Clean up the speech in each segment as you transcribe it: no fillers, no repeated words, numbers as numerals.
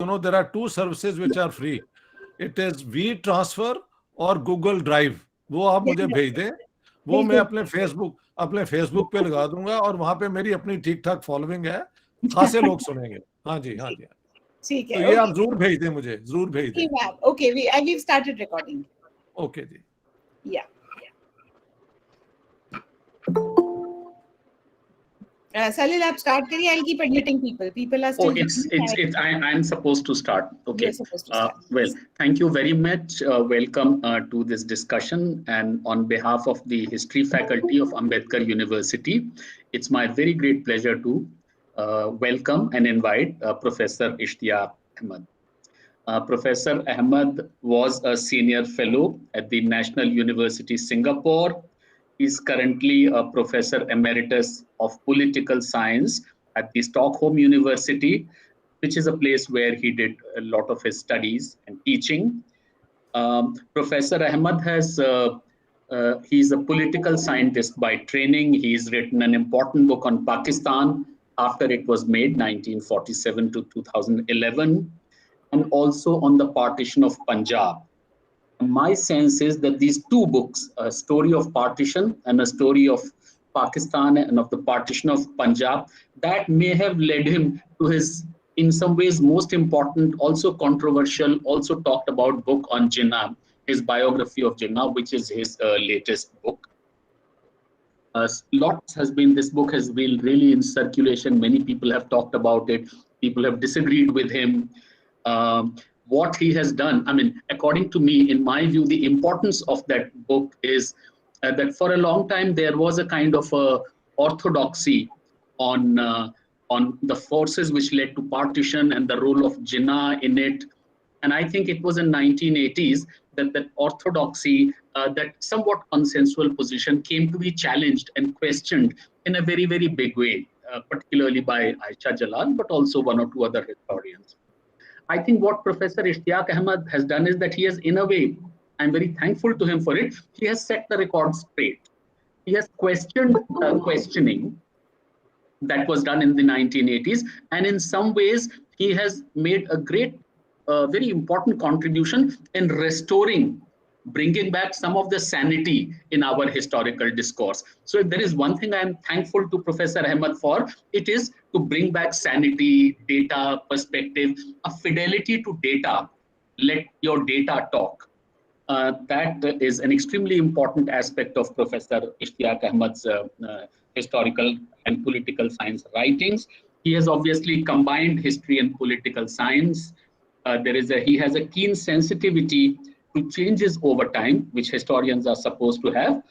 there are two services which are free. It is WeTransfer और Google Drive. वो आप मुझे भेज दें, वो मैं अपने फेसबुक पे लगा दूंगा और वहां पे मेरी अपनी ठीक ठाक फॉलोइंग है, खासे लोग सुनेंगे. हाँ जी, हाँ जी. ठीक है. तो ये आप जरूर भेज दें मुझे, जरूर भेज दें. Okay, we've started recording. Okay ji. Yeah. Salil, आप start करिए. I'll keep admitting people. People are still. I'm supposed to start. Okay. You're supposed to start. Well, thank you very much. Welcome to this discussion. And on behalf of the History Faculty of Ambedkar University, it's my very great pleasure to welcome and invite Professor Ishtiyaq Ahmed. Professor Ahmed was a senior fellow at the National University Singapore. He's currently a professor emeritus of political science at the Stockholm University, which is a place where he did a lot of his studies and teaching. Professor Ahmed he's a political scientist by training. He's written an important book on Pakistan after it was made, 1947 to 2011, and also on the partition of Punjab. My sense is that these two books, A Story of Partition and A Story of Pakistan and of the Partition of Punjab, that may have led him to his, in some ways, most important, also controversial, also talked about book on Jinnah, his biography of Jinnah, which is his latest book. This book has been really in circulation. Many people have talked about it. People have disagreed with him. What he has done, I mean, according to me, in my view, the importance of that book is that for a long time there was a kind of orthodoxy on the forces which led to partition and the role of Jinnah in it. And I think it was in 1980s that that orthodoxy, that somewhat consensual position came to be challenged and questioned in a very, very big way, particularly by Aisha Jalal, but also one or two other historians. I think what Professor Ishtiyaq Ahmed has done is that he has, in a way, I'm very thankful to him for it, he has set the record straight. He has questioned questioning that was done in the 1980s. And in some ways, he has made a great, very important contribution in restoring, bringing back some of the sanity in our historical discourse. So if there is one thing I am thankful to Professor Ahmed for, it is to bring back sanity, data, perspective, a fidelity to data. Let your data talk. That is an extremely important aspect of Professor Ishtiyaq Ahmed's historical and political science writings. He has obviously combined history and political science. He has a keen sensitivity to changes over time, which historians are supposed to have,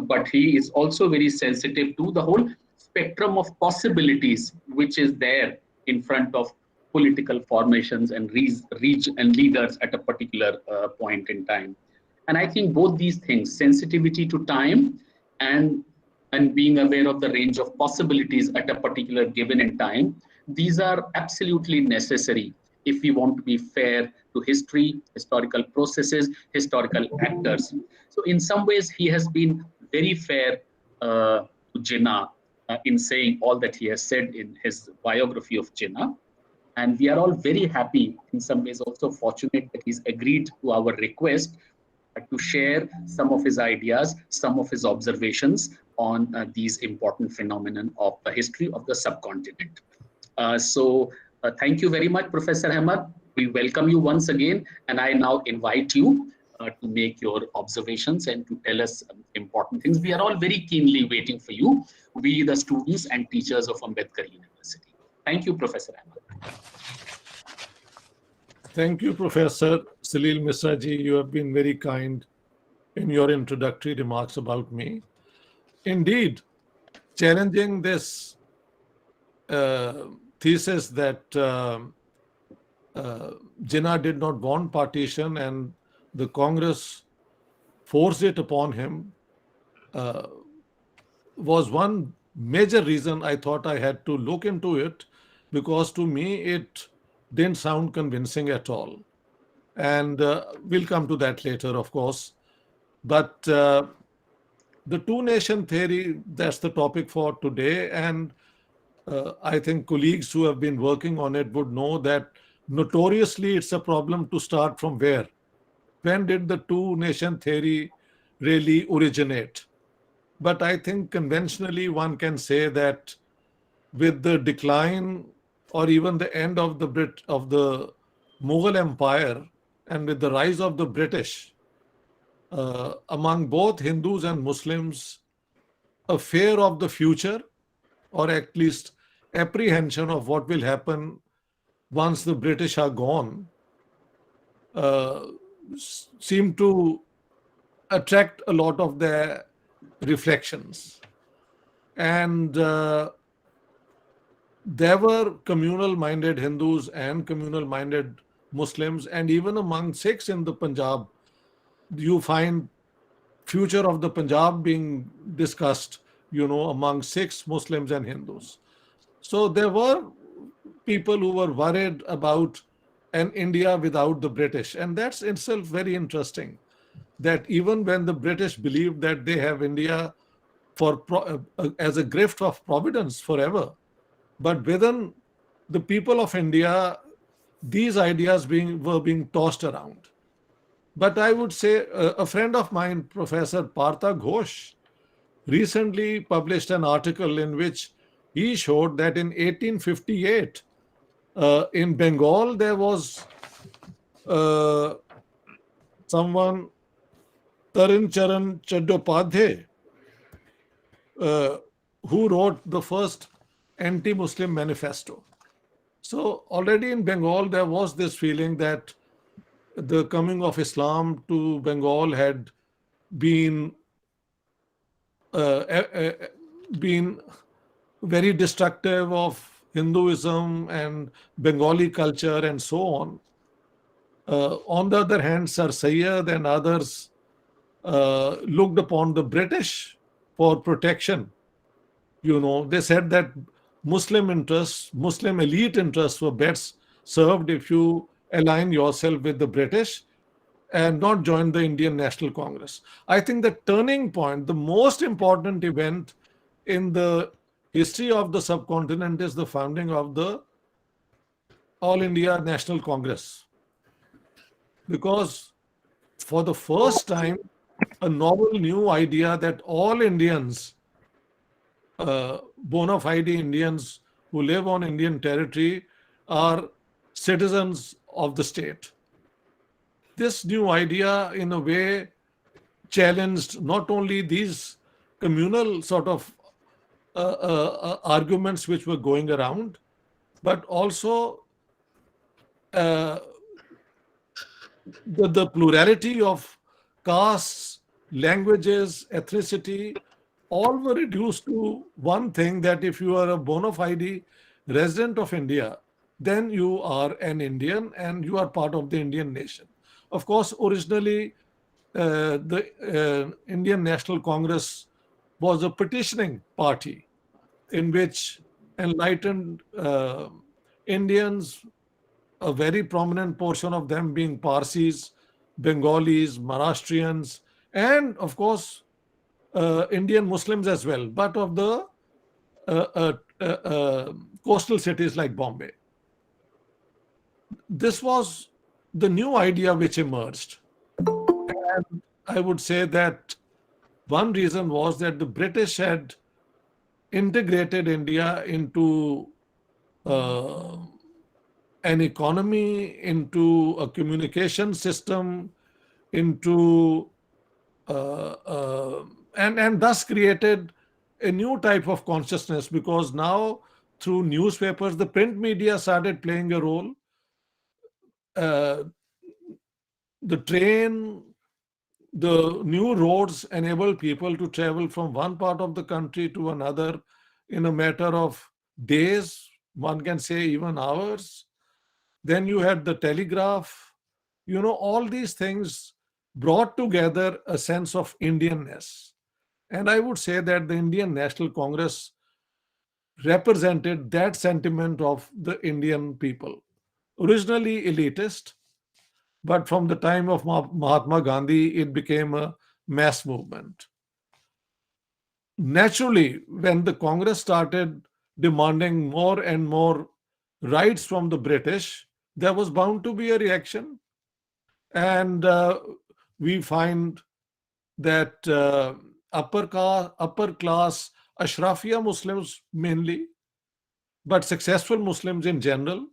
but he is also very sensitive to the whole spectrum of possibilities which is there in front of political formations and leaders at a particular point in time. And I think both these things, sensitivity to time and being aware of the range of possibilities at a particular given in time, these are absolutely necessary if we want to be fair to history, historical processes, historical actors. So in some ways, he has been very fair to Jinnah in saying all that he has said in his biography of Jinnah. And we are all very happy, in some ways also fortunate that he's agreed to our request to share some of his ideas, some of his observations on these important phenomena of the history of the subcontinent. Thank you very much, Professor Ahmed. We welcome you once again, and I now invite you to make your observations and to tell us important things. We are all very keenly waiting for you, we the students and teachers of Ambedkar University. Thank you, Professor Ahmed. Thank you, Professor Salil Misra ji. You have been very kind in your introductory remarks about me. Indeed, challenging this thesis that Jinnah did not want partition and the Congress forced it upon him was one major reason I thought I had to look into it, because to me it didn't sound convincing at all. And we'll come to that later, of course. But the two-nation theory, that's the topic for today. And I think colleagues who have been working on it would know that notoriously it's a problem to start from where. When did the two nation theory really originate? But I think conventionally one can say that with the decline or even the end of the Mughal Empire and with the rise of the British, among both Hindus and Muslims, a fear of the future, or at least apprehension of what will happen once the British are gone, uh, seem to attract a lot of their reflections. And there were communal minded Hindus and communal minded Muslims, and even among Sikhs in the Punjab, you find future of the Punjab being discussed, among Sikhs, Muslims, and Hindus. So there were people who were worried about an India without the British, and that's itself very interesting. That even when the British believed that they have India as a gift of providence forever, but within the people of India, these ideas were being tossed around. But I would say a friend of mine, Professor Partha Ghosh, recently published an article in which he showed that in 1858, in Bengal, there was uh, someone, Tarin Charan Chattopadhyay, uh, who wrote the first anti Muslim manifesto. So, already in Bengal, there was this feeling that the coming of Islam to Bengal had been uh, uh, uh, been very destructive of Hinduism and Bengali culture and so on. On the other hand, Sir Syed and others looked upon the British for protection. They said that Muslim elite interests were best served if you align yourself with the British and not join the Indian National Congress. I think the turning point, the most important event in the history of the subcontinent is the founding of the All India National Congress. Because for the first time, a novel new idea that all Indians, bona fide Indians who live on Indian territory, are citizens of the state. This new idea, in a way, challenged not only these communal sort of arguments which were going around, but also uh, the plurality of castes, languages, ethnicity, all were reduced to one thing, that if you are a bona fide resident of India, then you are an Indian and you are part of the Indian nation. Of course, originally, the Indian National Congress was a petitioning party in which enlightened Indians, a very prominent portion of them being Parsis, Bengalis, Maharashtrians, and of course, Indian Muslims as well, but of the coastal cities like Bombay. This was the new idea which emerged. And I would say that one reason was that the British had integrated India into uh, an economy, into a communication system, into and thus created a new type of consciousness, because now through newspapers, the print media started playing a role. Uh, the train, the new roads enable people to travel from one part of the country to another in a matter of days, one can say even hours. Then you had the telegraph. All these things brought together a sense of Indianness. And I would say that the Indian National Congress represented that sentiment of the Indian people. Originally elitist, but from the time of Mahatma Gandhi, it became a mass movement. Naturally, when the Congress started demanding more and more rights from the British, there was bound to be a reaction. And we find that upper class Ashrafiya Muslims mainly, but successful Muslims in general,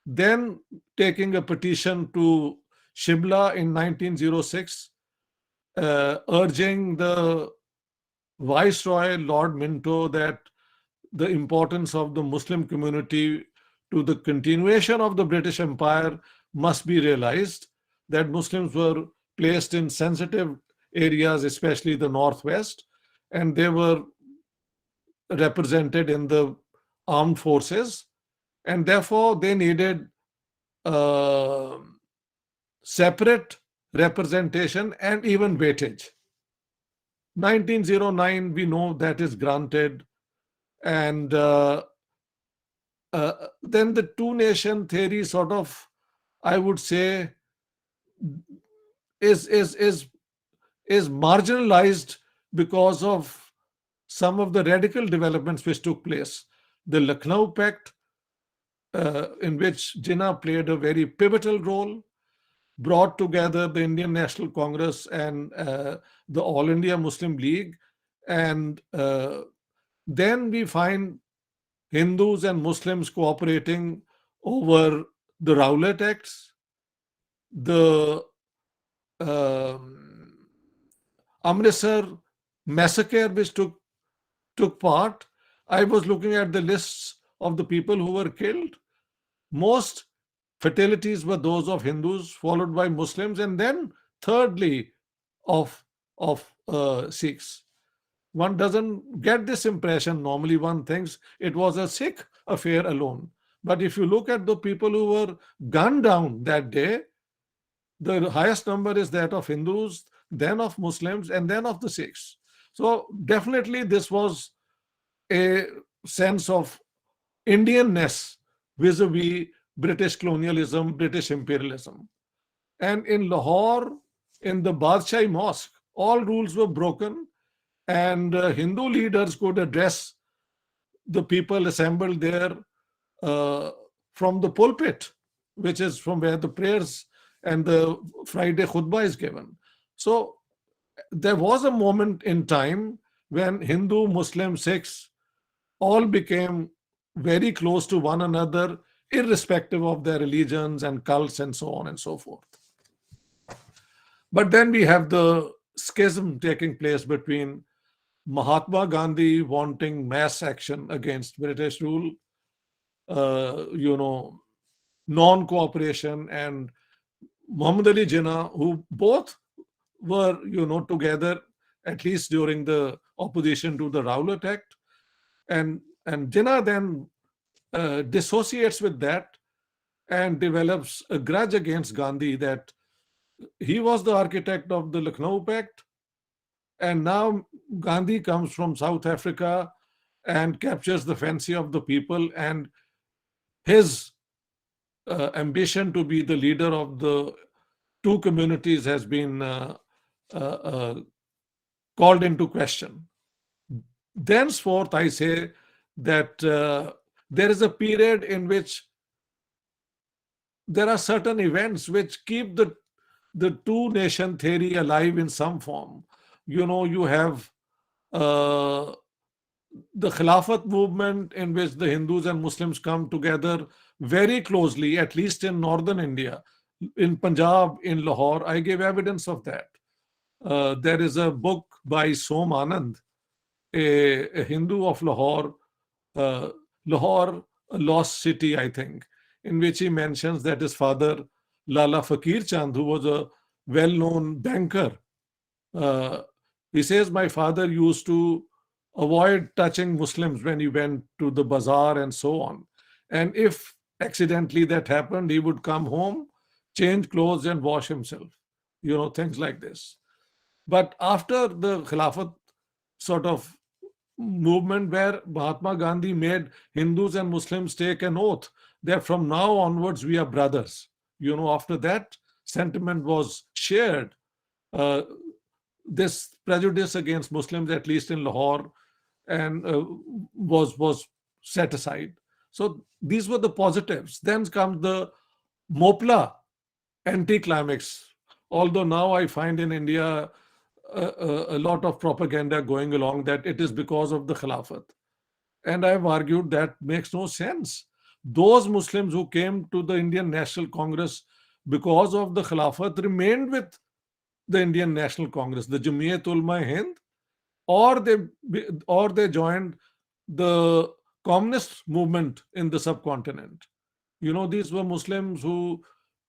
then taking a petition to Shibla in 1906, urging the Viceroy Lord Minto that the importance of the Muslim community to the continuation of the British Empire must be realized, that Muslims were placed in sensitive areas, especially the Northwest, and they were represented in the armed forces, and therefore they needed separate representation and even weightage. 1909, we know that is granted, and then the two nation theory sort of, I would say, is marginalized because of some of the radical developments which took place. The Lucknow Pact, in which Jinnah played a very pivotal role, brought together the Indian National Congress and the All India Muslim League. And then we find Hindus and Muslims cooperating over the Rowlatt Acts, the Amritsar massacre which took part. I was looking at the lists of the people who were killed. Most fatalities were those of Hindus, followed by Muslims, and then thirdly of Sikhs. One doesn't get this impression. Normally one thinks it was a Sikh affair alone. But if you look at the people who were gunned down that day, the highest number is that of Hindus, then of Muslims, and then of the Sikhs. So definitely this was a sense of Indianness vis-a-vis British colonialism, British imperialism. And in Lahore, in the Badshai Mosque, all rules were broken, and Hindu leaders could address the people assembled there from the pulpit, which is from where the prayers and the Friday khutbah is given. So there was a moment in time when Hindu, Muslim, Sikhs all became very close to one another, irrespective of their religions and cults and so on and so forth. But then we have the schism taking place between Mahatma Gandhi wanting mass action against British rule, non-cooperation, and Muhammad Ali Jinnah, who both were, together, at least during the opposition to the Rowlatt Act. And Jinnah then dissociates with that and develops a grudge against Gandhi that he was the architect of the Lucknow Pact, and now Gandhi comes from South Africa and captures the fancy of the people, and his ambition to be the leader of the two communities has been called into question. Thenceforth, I say that there is a period in which there are certain events which keep the two nation theory alive in some form. You have the Khilafat movement, in which the Hindus and Muslims come together very closely, at least in northern India, in Punjab, in Lahore. I gave evidence of that. There is a book by Som Anand, a Hindu of Lahore, Lahore, a lost city, I think, in which he mentions that his father, Lala Fakir Chand, who was a well-known banker, he says, my father used to avoid touching Muslims when he went to the bazaar and so on. And if accidentally that happened, he would come home, change clothes and wash himself, things like this. But after the Khilafat sort of movement, where Mahatma Gandhi made Hindus and Muslims take an oath that from now onwards we are brothers, after that sentiment was shared, this prejudice against Muslims, at least in Lahore, and was set aside. So these were the positives. Then comes the Mopla anticlimax. Although now I find in India a lot of propaganda going along that it is because of the Khilafat. And I've argued that makes no sense. Those Muslims who came to the Indian National Congress because of the Khilafat remained with the Indian National Congress, the Jamiyat Ulama Hind, or they joined the communist movement in the subcontinent. You know, these were Muslims who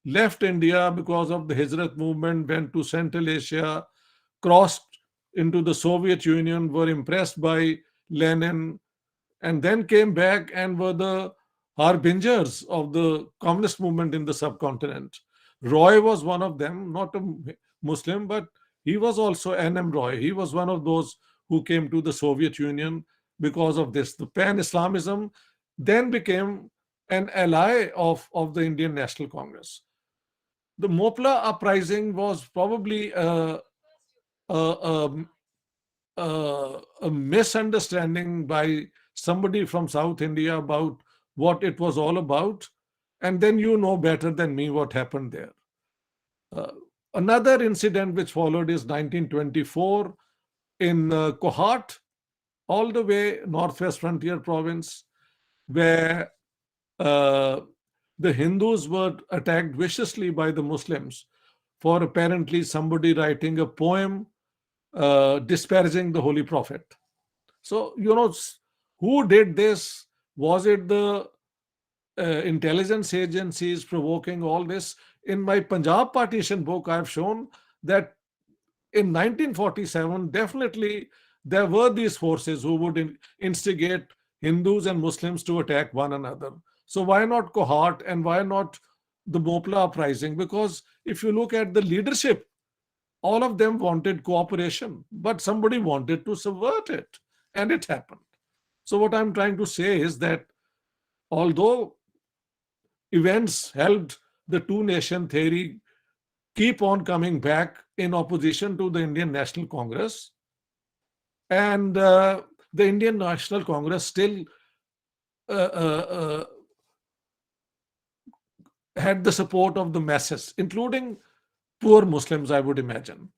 left India because of the Hijrat movement, went to Central Asia, crossed into the Soviet Union, were impressed by Lenin, and then came back and were the harbingers of the communist movement in the subcontinent. Roy was one of them, not a Muslim, but he was also N.M. Roy. He was one of those who came to the Soviet Union because of this. The Pan Islamism then became an ally of the Indian National Congress. The Mopla uprising was probably a, a misunderstanding by somebody from South India about what it was all about. And then you know better than me what happened there. Uh, Another incident which followed is 1924 in Kohat, all the way northwest frontier province, where uh, the Hindus were attacked viciously by the Muslims for apparently somebody writing a poem disparaging the Holy Prophet. So, you know, who did this? Was it the intelligence agencies provoking all this? In my Punjab partition book, I've shown that in 1947, definitely there were these forces who would instigate Hindus and Muslims to attack one another. So why not Kohat and why not the Mopla uprising? Because if you look at the leadership, all of them wanted cooperation, but somebody wanted to subvert it, and it happened. So what I'm trying to say is that although events helped the two-nation theory keep on coming back in opposition to the Indian National Congress, and the Indian National Congress still had the support of the masses, including poor Muslims, I would imagine.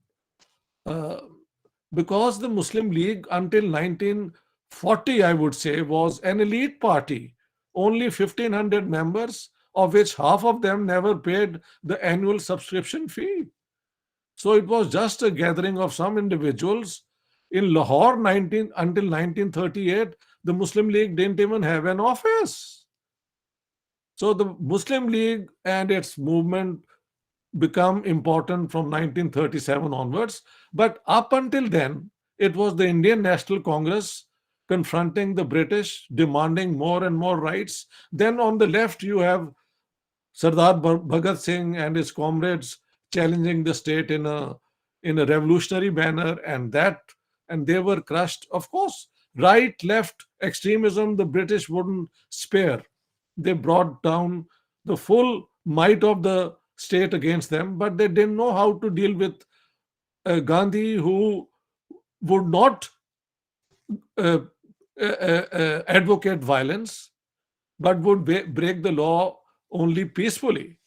Because the Muslim League until 1940, I would say, was an elite party, only 1,500 members, of which half of them never paid the annual subscription fee. So it was just a gathering of some individuals. In Lahore, until 1938, the Muslim League didn't even have an office. So the Muslim League and its movement become important from 1937 onwards. But up until then, it was the Indian National Congress confronting the British, demanding more and more rights. Then on the left, you have Sardar Bhagat Singh and his comrades challenging the state in a revolutionary manner, and they were crushed. Of course, right, left extremism, the British wouldn't spare. They brought down the full might of the state against them, but they didn't know how to deal with Gandhi, who would not advocate violence, but would break the law only peacefully.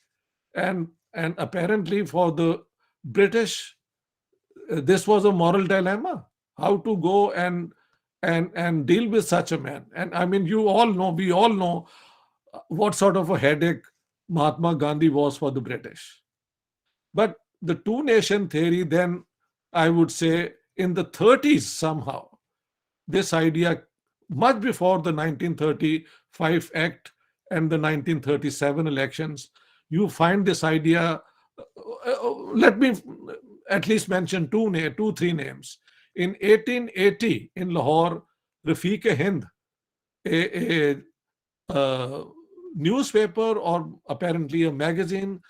And apparently for the British, this was a moral dilemma: how to go and deal with such a man. And I mean, we all know what sort of a headache Mahatma Gandhi was for the British. But the two-nation theory, then, I would say, in the 30s somehow, this idea, much before the 1935 Act and the 1937 elections, you find this idea. Let me at least mention three names. In 1880, in Lahore, Rafiq-e-Hind, a newspaper or apparently a magazine,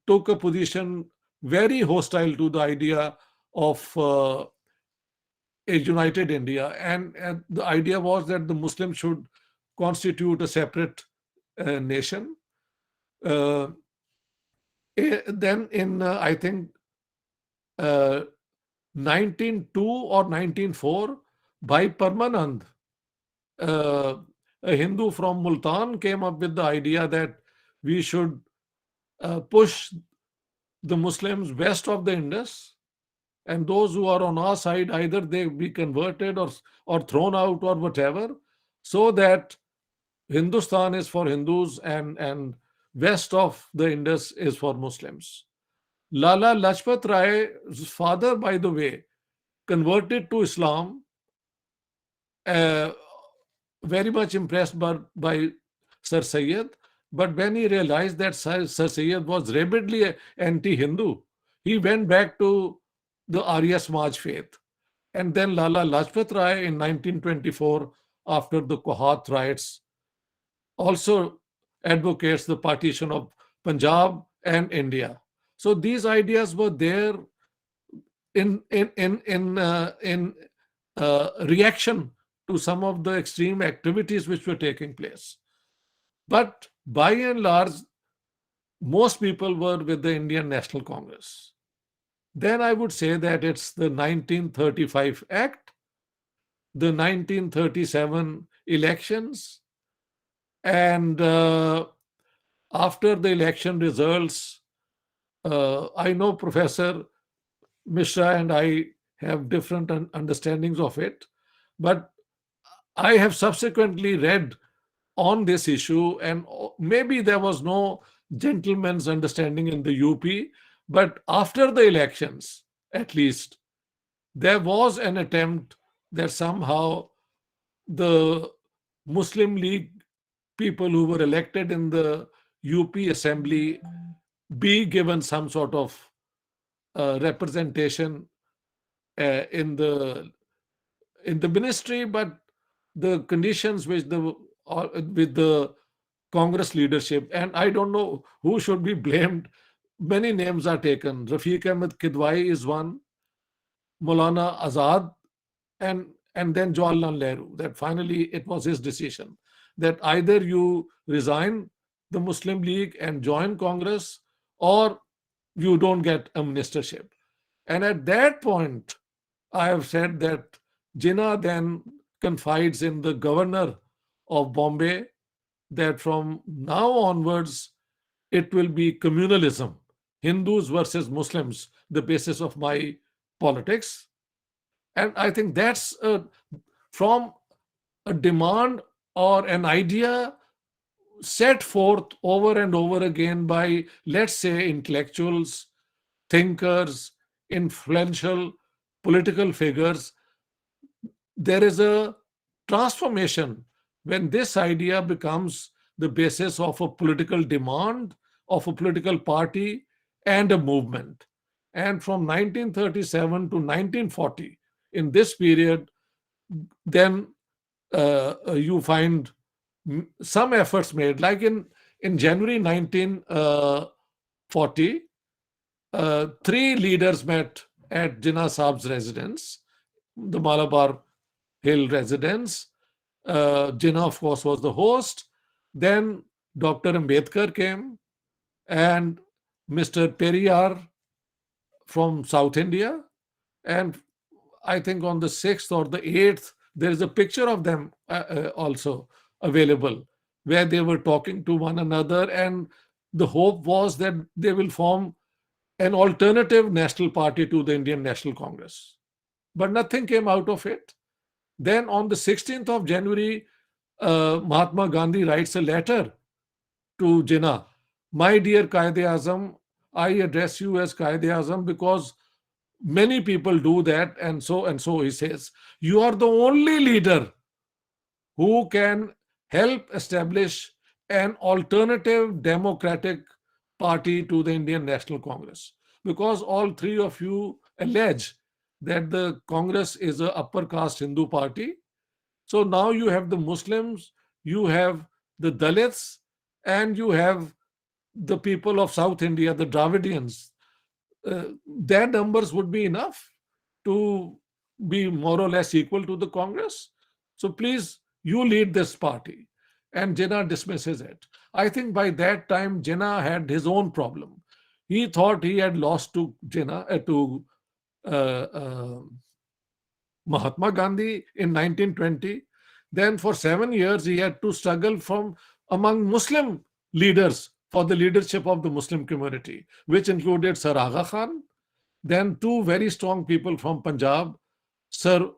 took a position very hostile to the idea of a united India. And the idea was that the Muslims should constitute a separate nation. Then in, I think, 1902 or 1904, Bhai Parmanand, a Hindu from Multan, came up with the idea that we should push the Muslims west of the Indus, and those who are on our side, either they be converted or thrown out or whatever, so that Hindustan is for Hindus and west of the Indus is for Muslims. Lala Lajpat Rai's father, by the way, converted to Islam, uh, very much impressed by Sir Syed. But when he realized that Sir Syed was rabidly anti-Hindu, he went back to the Arya Samaj faith. And then Lala Lajpat Rai in 1924, after the Kohat riots, also advocates the partition of Punjab and India. So these ideas were there in reaction to some of the extreme activities which were taking place. But by and large, most people were with the Indian National Congress. Then I would say that it's the 1935 Act, the 1937 elections, and after the election results, I know Professor Mishra and I have different understandings of it, but I have subsequently read on this issue, and maybe there was no gentleman's understanding in the UP, but after the elections, at least, there was an attempt that somehow the Muslim League people who were elected in the UP assembly be given some sort of representation in the ministry, but the conditions which with the Congress leadership, and I don't know who should be blamed. Many names are taken. Rafiq Ahmed Kidwai is one, Maulana Azad, and then Jawaharlal Nehru. That finally it was his decision that either you resign the Muslim League and join Congress, or you don't get a ministership. And at that point, I have said that Jinnah then confides in the governor of Bombay that from now onwards, it will be communalism, Hindus versus Muslims, the basis of my politics. And I think that's from a demand or an idea set forth over and over again by, let's say, intellectuals, thinkers, influential political figures. There is a transformation when this idea becomes the basis of a political demand, of a political party, and a movement. And from 1937 to 1940, in this period, then you find some efforts made. Like in January 1940, three leaders met at Jinnah Saab's residence, the Malabar Hill residence. Jinnah, of course, was the host. Then Dr. Ambedkar came, and Mr. Periyar from South India. And I think on the 6th or the 8th, there is a picture of them also available, where they were talking to one another. And the hope was that they will form an alternative national party to the Indian National Congress. But nothing came out of it. Then on the 16th of January, Mahatma Gandhi writes a letter to Jinnah. My dear Quaid-e-Azam, I address you as Quaid-e-Azam because many people do that, and so he says, you are the only leader who can help establish an alternative democratic party to the Indian National Congress, because all three of you allege that the Congress is an upper caste Hindu party. So now you have the Muslims, you have the Dalits, and you have the people of South India, the Dravidians. Their numbers would be enough to be more or less equal to the Congress. So please, you lead this party. And Jinnah dismisses it. I think by that time, Jinnah had his own problem. He thought he had lost to Mahatma Gandhi in 1920. Then for 7 years, he had to struggle from among Muslim leaders for the leadership of the Muslim community, which included Sir Agha Khan, then two very strong people from Punjab, Sir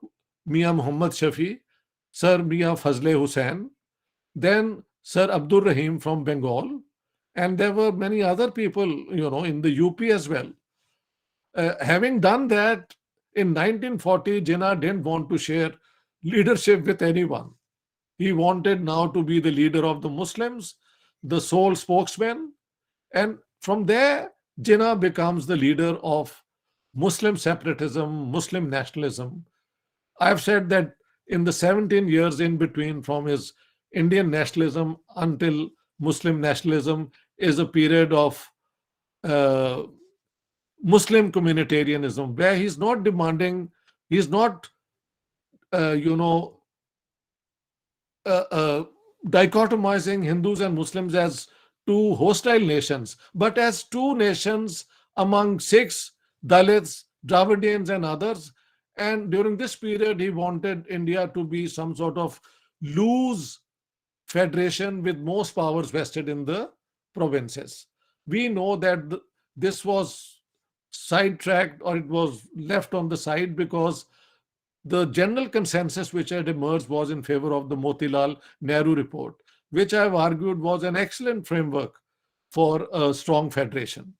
Mian Muhammad Shafi, Sir Mian Fazle Hussain, then Sir Abdul Rahim from Bengal, and there were many other people, in the UP as well. Having done that, in 1940, Jinnah didn't want to share leadership with anyone. He wanted now to be the leader of the Muslims, the sole spokesman, and from there, Jinnah becomes the leader of Muslim separatism, Muslim nationalism. I've said that in the 17 years in between from his Indian nationalism until Muslim nationalism is a period of uh, Muslim communitarianism, where he's not demanding, he's not, uh, you know, dichotomizing Hindus and Muslims as two hostile nations, but as two nations among Sikhs, Dalits, Dravidians, and others. And during this period, he wanted India to be some sort of loose federation with most powers vested in the provinces. We know that this was sidetracked, or it was left on the side, because the general consensus which had emerged was in favor of the Motilal Nehru report, which I've argued was an excellent framework for a strong federation,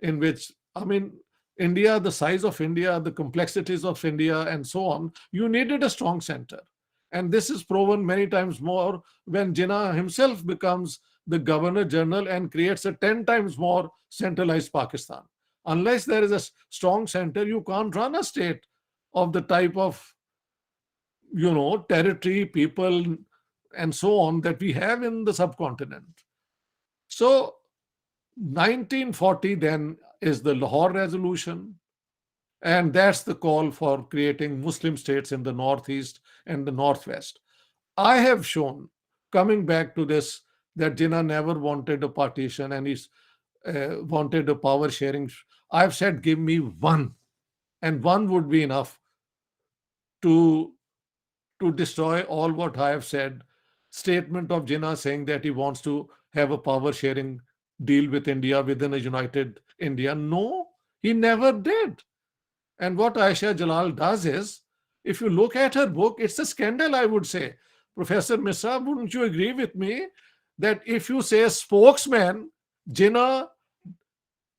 in which, I mean, India, the size of India, the complexities of India, and so on, you needed a strong center. And this is proven many times more when Jinnah himself becomes the Governor General and creates a 10 times more centralized Pakistan. Unless there is a strong center, you can't run a state of the type of, territory, people, and so on that we have in the subcontinent. So 1940 then is the Lahore Resolution, and that's the call for creating Muslim states in the Northeast and the Northwest. I have shown, coming back to this, that Jinnah never wanted a partition, and he wanted a power sharing. I've said, give me one, and one would be enough to destroy all what I have said. Statement of Jinnah saying that he wants to have a power sharing deal with India within a united India. No, he never did. And what Aisha Jalal does is, if you look at her book, it's a scandal, I would say. Professor Misra, wouldn't you agree with me that if you say spokesman, Jinnah,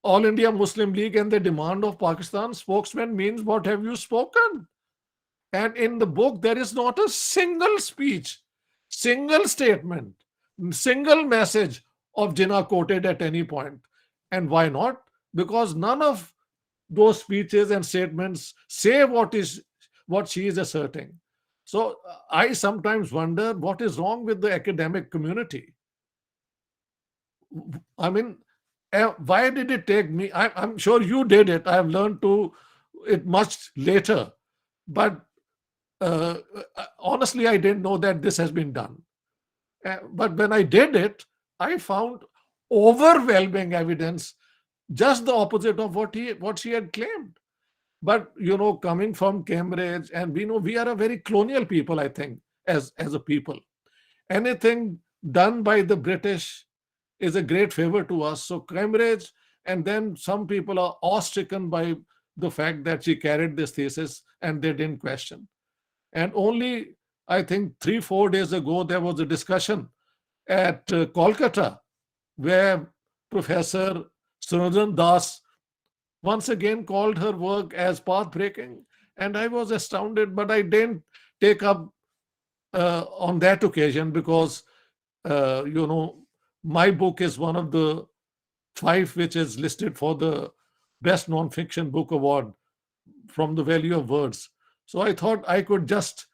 All India Muslim League, and the demand of Pakistan, spokesman means what have you spoken? And in the book, there is not a single speech, single statement, single message of Jinnah quoted at any point. And why not? Because none of those speeches and statements say what she is asserting. So I sometimes wonder what is wrong with the academic community. I mean, why did it take me? I'm sure you did it. I have learned to it much later. But honestly, I didn't know that this has been done. But when I did it, I found overwhelming evidence, just the opposite of what she had claimed. But coming from Cambridge, and we are a very colonial people, I think, as a people. Anything done by the British is a great favor to us. So Cambridge, and then some people are awe-stricken by the fact that she carried this thesis and they didn't question. And only, I think, 3-4 days ago, there was a discussion at Kolkata where Professor Sunodhan Das once again called her work as path-breaking. And I was astounded, but I didn't take up on that occasion because, my book is one of the 5 which is listed for the Best Non-Fiction Book Award from the Value of Words. So I thought I could just,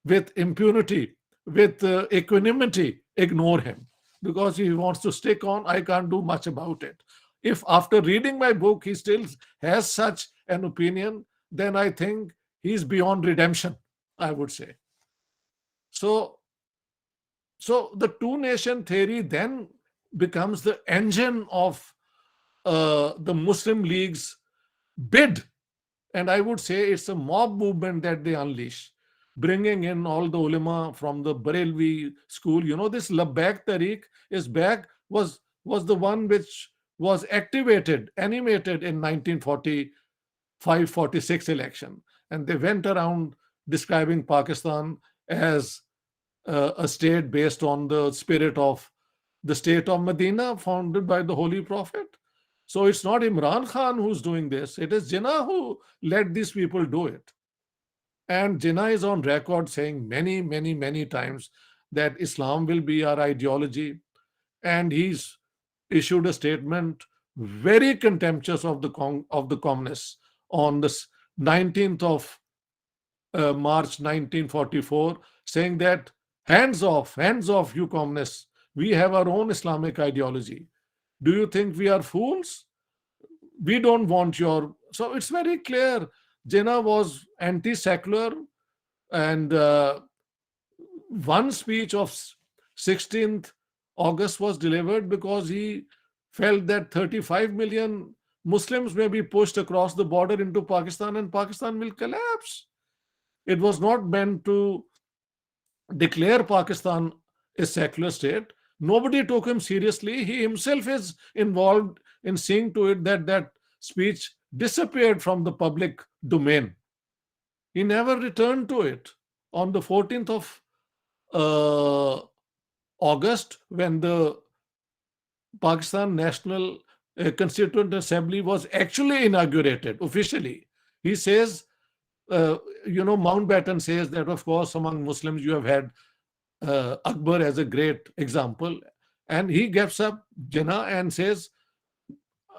with impunity, with equanimity, ignore him. Because he wants to stick on, I can't do much about it. If after reading my book, he still has such an opinion, then I think he's beyond redemption, I would say. So the two-nation theory then becomes the engine of the Muslim League's bid. And I would say it's a mob movement that they unleash, bringing in all the ulama from the Barelvi school. This Labbaik Tariq was was the one which was animated in 1945-46 election. And they went around describing Pakistan as a state based on the spirit of the state of Medina, founded by the Holy Prophet. So it's not Imran Khan who's doing this, it is Jinnah who let these people do it. And Jinnah is on record saying many, many, many times that Islam will be our ideology. And he's issued a statement very contemptuous of the communists on the 19th of March 1944, saying that hands off, you communists. We have our own Islamic ideology. Do you think we are fools? We don't want your. So it's very clear. Jinnah was anti-secular, and one speech of 16th August was delivered because he felt that 35 million Muslims may be pushed across the border into Pakistan and Pakistan will collapse. It was not meant to declare Pakistan a secular state. Nobody took him seriously. He himself is involved in seeing to it that that speech disappeared from the public domain. He never returned to it. On the 14th of August, when the Pakistan National Constituent Assembly was actually inaugurated officially, he says, Mountbatten says that, of course, among Muslims, you have had Akbar as a great example. And he gives up Jinnah and says,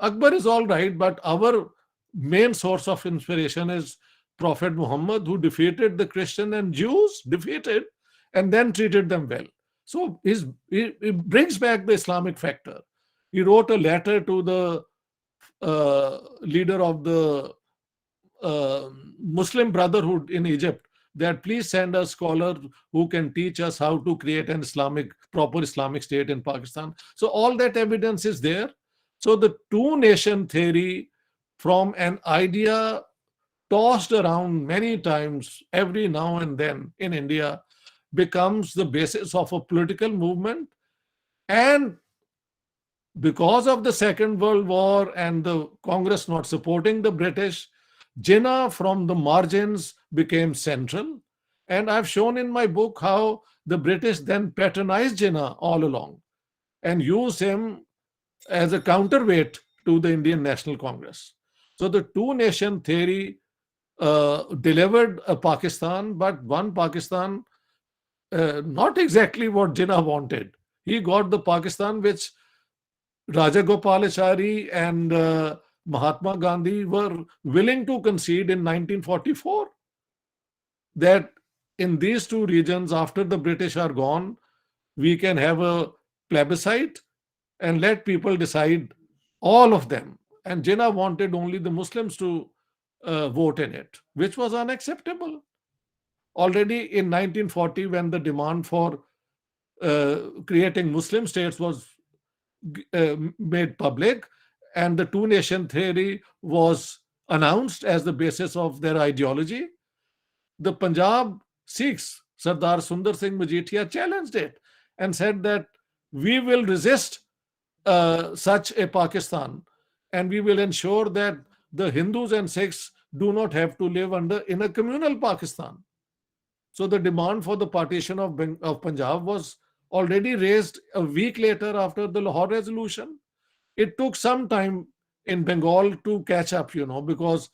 Akbar is all right, but our main source of inspiration is Prophet Muhammad, who defeated the Christian and Jews, and then treated them well. So he brings back the Islamic factor. He wrote a letter to the leader of the Muslim Brotherhood in Egypt that please send a scholar who can teach us how to create an proper Islamic state in Pakistan. So all that evidence is there. So the two-nation theory, from an idea tossed around many times every now and then in India, becomes the basis of a political movement. And because of the Second World War and the Congress not supporting the British, Jinnah from the margins became central. And I've shown in my book how the British then patronized Jinnah all along and used him as a counterweight to the Indian National Congress. So the two-nation theory delivered a Pakistan, but one Pakistan, not exactly what Jinnah wanted. He got the Pakistan which Rajagopalachari and Mahatma Gandhi were willing to concede in 1944, that in these two regions, after the British are gone, we can have a plebiscite and let people decide, all of them. And Jinnah wanted only the Muslims to vote in it, which was unacceptable. Already in 1940, when the demand for creating Muslim states was made public, and the two-nation theory was announced as the basis of their ideology, the Punjab Sikhs, Sardar Sundar Singh Majithia, challenged it and said that we will resist such a Pakistan, and we will ensure that the Hindus and Sikhs do not have to live in a communal Pakistan. So the demand for the partition of Punjab was already raised a week later after the Lahore Resolution. It took some time in Bengal to catch up, because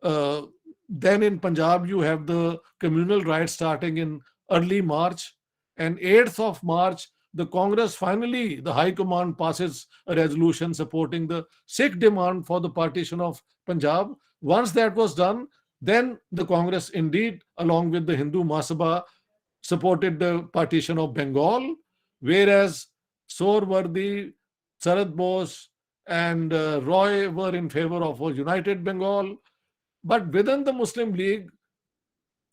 then in Punjab you have the communal riots starting in early March, and 8th of March, the Congress finally, the High Command passes a resolution supporting the Sikh demand for the partition of Punjab. Once that was done, then the Congress indeed, along with the Hindu Mahasabha, supported the partition of Bengal, whereas Sohrawardy, Sarad Bose, and Roy were in favor of a united Bengal. But within the Muslim League,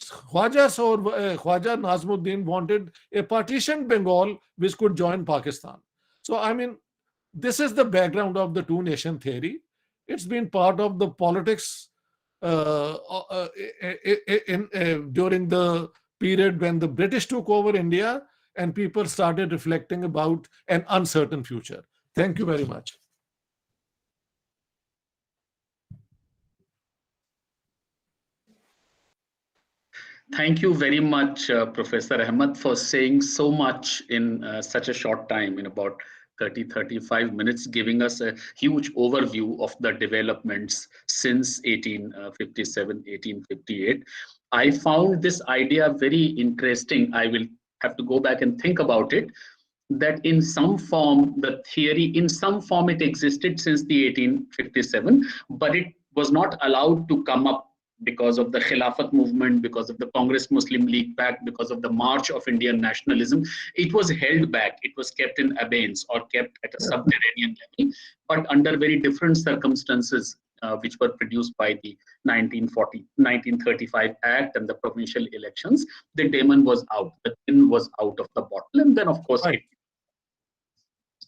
Khwaja Nazmuddin wanted a partitioned Bengal which could join Pakistan. So, this is the background of the two-nation theory. It's been part of the politics during the period when the British took over India and people started reflecting about an uncertain future. Thank you very much. Thank you very much, Professor Ahmed, for saying so much in such a short time, in about 35 minutes, giving us a huge overview of the developments since 1857, 1858. I found this idea very interesting. I will have to go back and think about it, that in some form, the theory, in some form, it existed since the 1857, but it was not allowed to come up because of the Khilafat movement, because of the Congress Muslim League Pact, because of the march of Indian nationalism. It was held back. It was kept in abeyance or kept at a subterranean level, but under very different circumstances, which were produced by the 1935 Act and the provincial elections. The demon was out. The tin was out of the bottle. And then, of course, Right.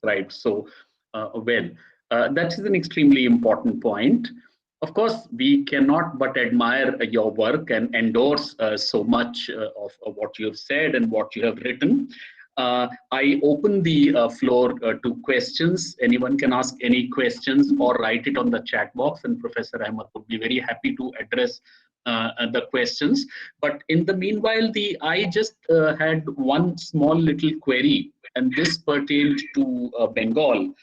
Right. So, that is an extremely important point. Of course, we cannot but admire your work and endorse so much of what you have said and what you have written. I open the floor to questions. Anyone can ask any questions or write it on the chat box, and Professor Ahmed would be very happy to address the questions. But in the meanwhile, I just had one small little query, and this pertained to Bengal.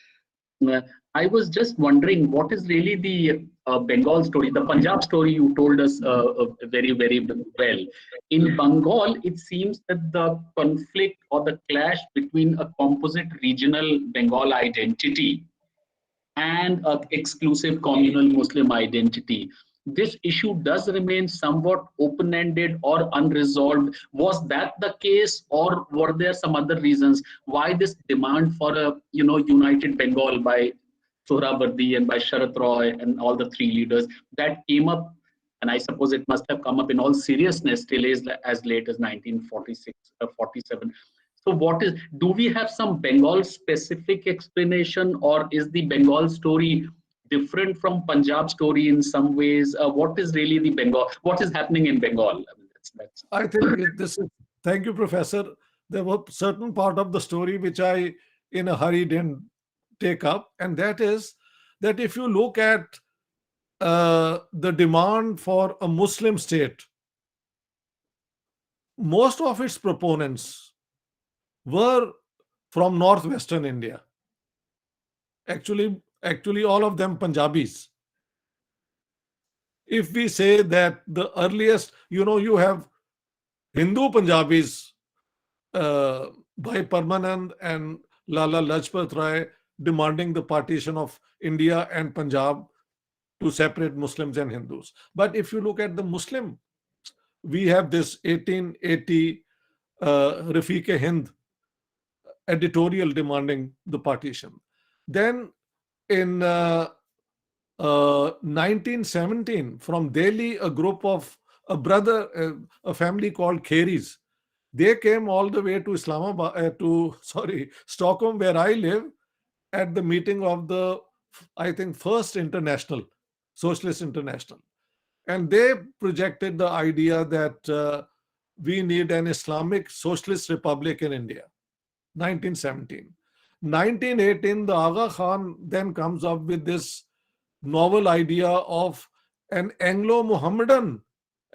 I was just wondering, what is really the Bengal story, the Punjab story you told us very, very well. In Bengal, it seems that the conflict or the clash between a composite regional Bengal identity and an exclusive communal Muslim identity, this issue does remain somewhat open-ended or unresolved. Was that the case, or were there some other reasons why this demand for a united Bengal by Sohrawardi and by Sharad Roy and all the three leaders that came up, and I suppose it must have come up in all seriousness till as late as 1946 or 47. So do we have some Bengal specific explanation, or is the Bengal story different from Punjab story in some ways? What is really the Bengal? What is happening in Bengal? I mean, that's I think this is, thank you, Professor. There were certain part of the story which I, in a hurry, didn't take up, and that is that if you look at the demand for a Muslim state, most of its proponents were from northwestern India. Actually, all of them Punjabis. If we say that the earliest, you have Hindu Punjabis by Parmanand and Lala Lajpat Rai demanding the partition of India and Punjab to separate Muslims and Hindus. But if you look at the Muslim, we have this 1880 Rafiq-e-Hind editorial demanding the partition. Then in 1917, from Delhi, a family called Kheris, they came all the way to Stockholm, where I live, at the meeting of the, I think, first international, Socialist International. And they projected the idea that we need an Islamic Socialist Republic in India, 1917. 1918, the Aga Khan then comes up with this novel idea of an Anglo-Muhammadan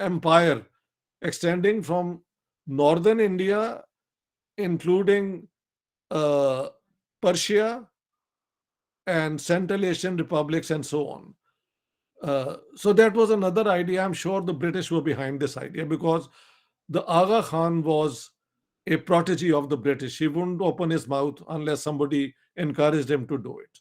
empire extending from northern India, including Persia and Central Asian republics and so on. So that was another idea. I'm sure the British were behind this idea because the Aga Khan was a protege of the British. He wouldn't open his mouth unless somebody encouraged him to do it.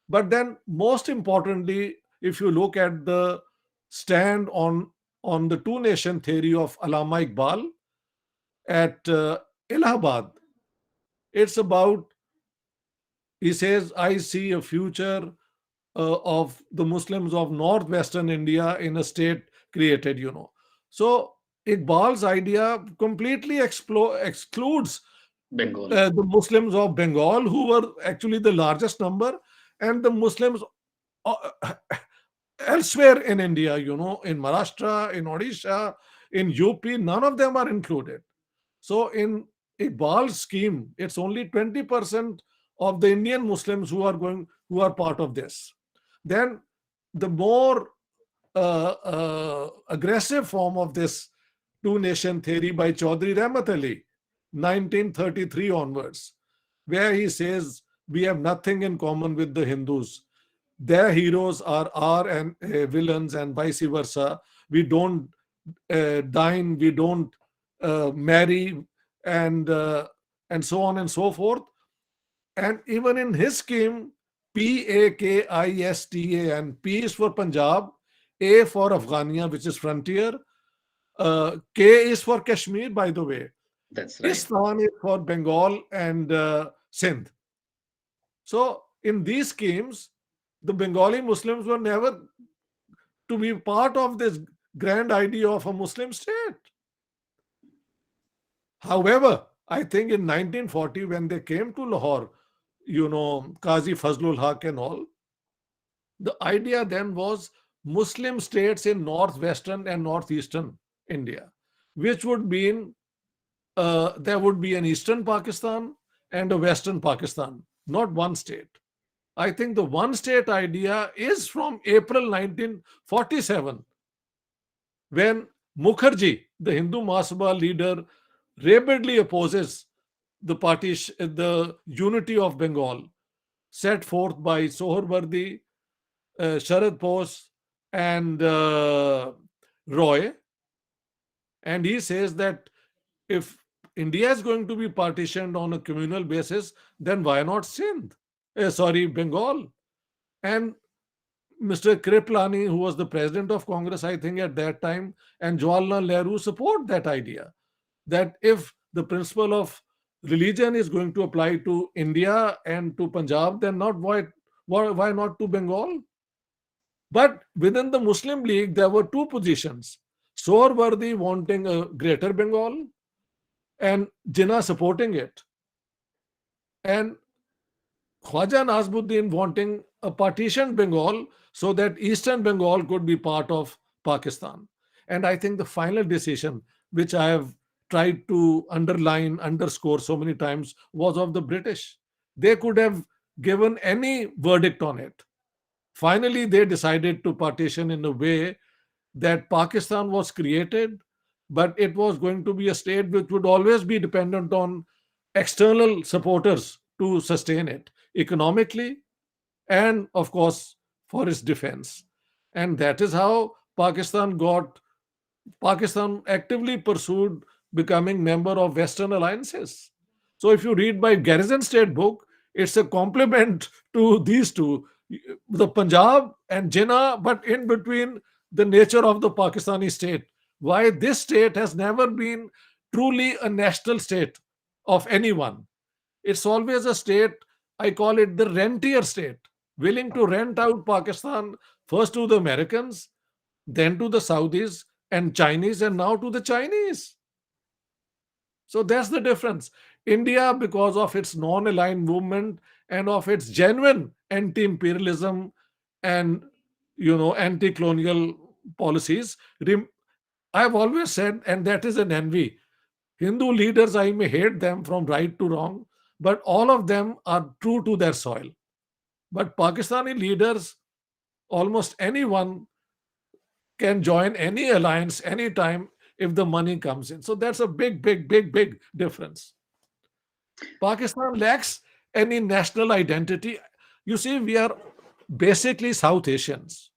But then, most importantly, if you look at the stand on the two-nation theory of Allama Iqbal at Allahabad, it's about, he says, I see a future of the Muslims of northwestern India in a state created, So Iqbal's idea completely excludes Bengal. the Muslims of Bengal, who were actually the largest number, and the Muslims elsewhere in India, in Maharashtra, in Odisha, in UP, none of them are included. So in Iqbal's scheme, it's only 20% of the Indian Muslims who are part of this. Then the more aggressive form of this two-nation theory by Chaudhry Rahmat Ali, 1933 onwards, where he says we have nothing in common with the Hindus. Their heroes are our villains and vice versa. We don't dine, we don't marry, and so on and so forth. And even in his scheme, Pakistan, P is for Punjab, A for Afghania, which is frontier, K is for Kashmir, by the way. That's right. Istan is for Bengal and Sindh. So in these schemes, the Bengali Muslims were never to be part of this grand idea of a Muslim state. However, I think in 1940, when they came to Lahore, Qazi Fazlul Haq and all, the idea then was Muslim states in northwestern and northeastern India, which would mean there would be an eastern Pakistan and a western Pakistan, not one state. I think the one state idea is from April 1947, when Mukherjee, the Hindu Mahasabha leader, rabidly opposes the unity of Bengal set forth by Sohrawardy, Sharad Bose, and Roy. And he says that if India is going to be partitioned on a communal basis, then why not Bengal? And Mr. Kriplani, who was the president of Congress, I think at that time, and Jawaharlal Nehru support that idea, that if the principle of religion is going to apply to India and to Punjab, then why not to Bengal? But within the Muslim League, there were two positions. Sohrawardy wanting a greater Bengal and Jinnah supporting it. And Khwaja Nazmuddin wanting a partitioned Bengal so that Eastern Bengal could be part of Pakistan. And I think the final decision, which I have tried to underscore so many times, was of the British. They could have given any verdict on it. Finally, they decided to partition in a way that Pakistan was created, but it was going to be a state which would always be dependent on external supporters to sustain it economically and, of course, for its defense. And that is how Pakistan actively pursued becoming member of Western alliances. So if you read my Garrison State book, it's a complement to these two, the Punjab and Jinnah, but in between the nature of the Pakistani state. Why this state has never been truly a national state of anyone. It's always a state, I call it the rentier state, willing to rent out Pakistan first to the Americans, then to the Saudis and Chinese, and now to the Chinese. So that's the difference. India, because of its non-aligned movement and of its genuine anti-imperialism and anti-colonial policies, I've always said, and that is an envy. Hindu leaders, I may hate them from right to wrong, but all of them are true to their soil. But Pakistani leaders, almost anyone can join any alliance anytime if the money comes in. So that's a big difference. Pakistan lacks any national identity. You see, we are basically South Asians.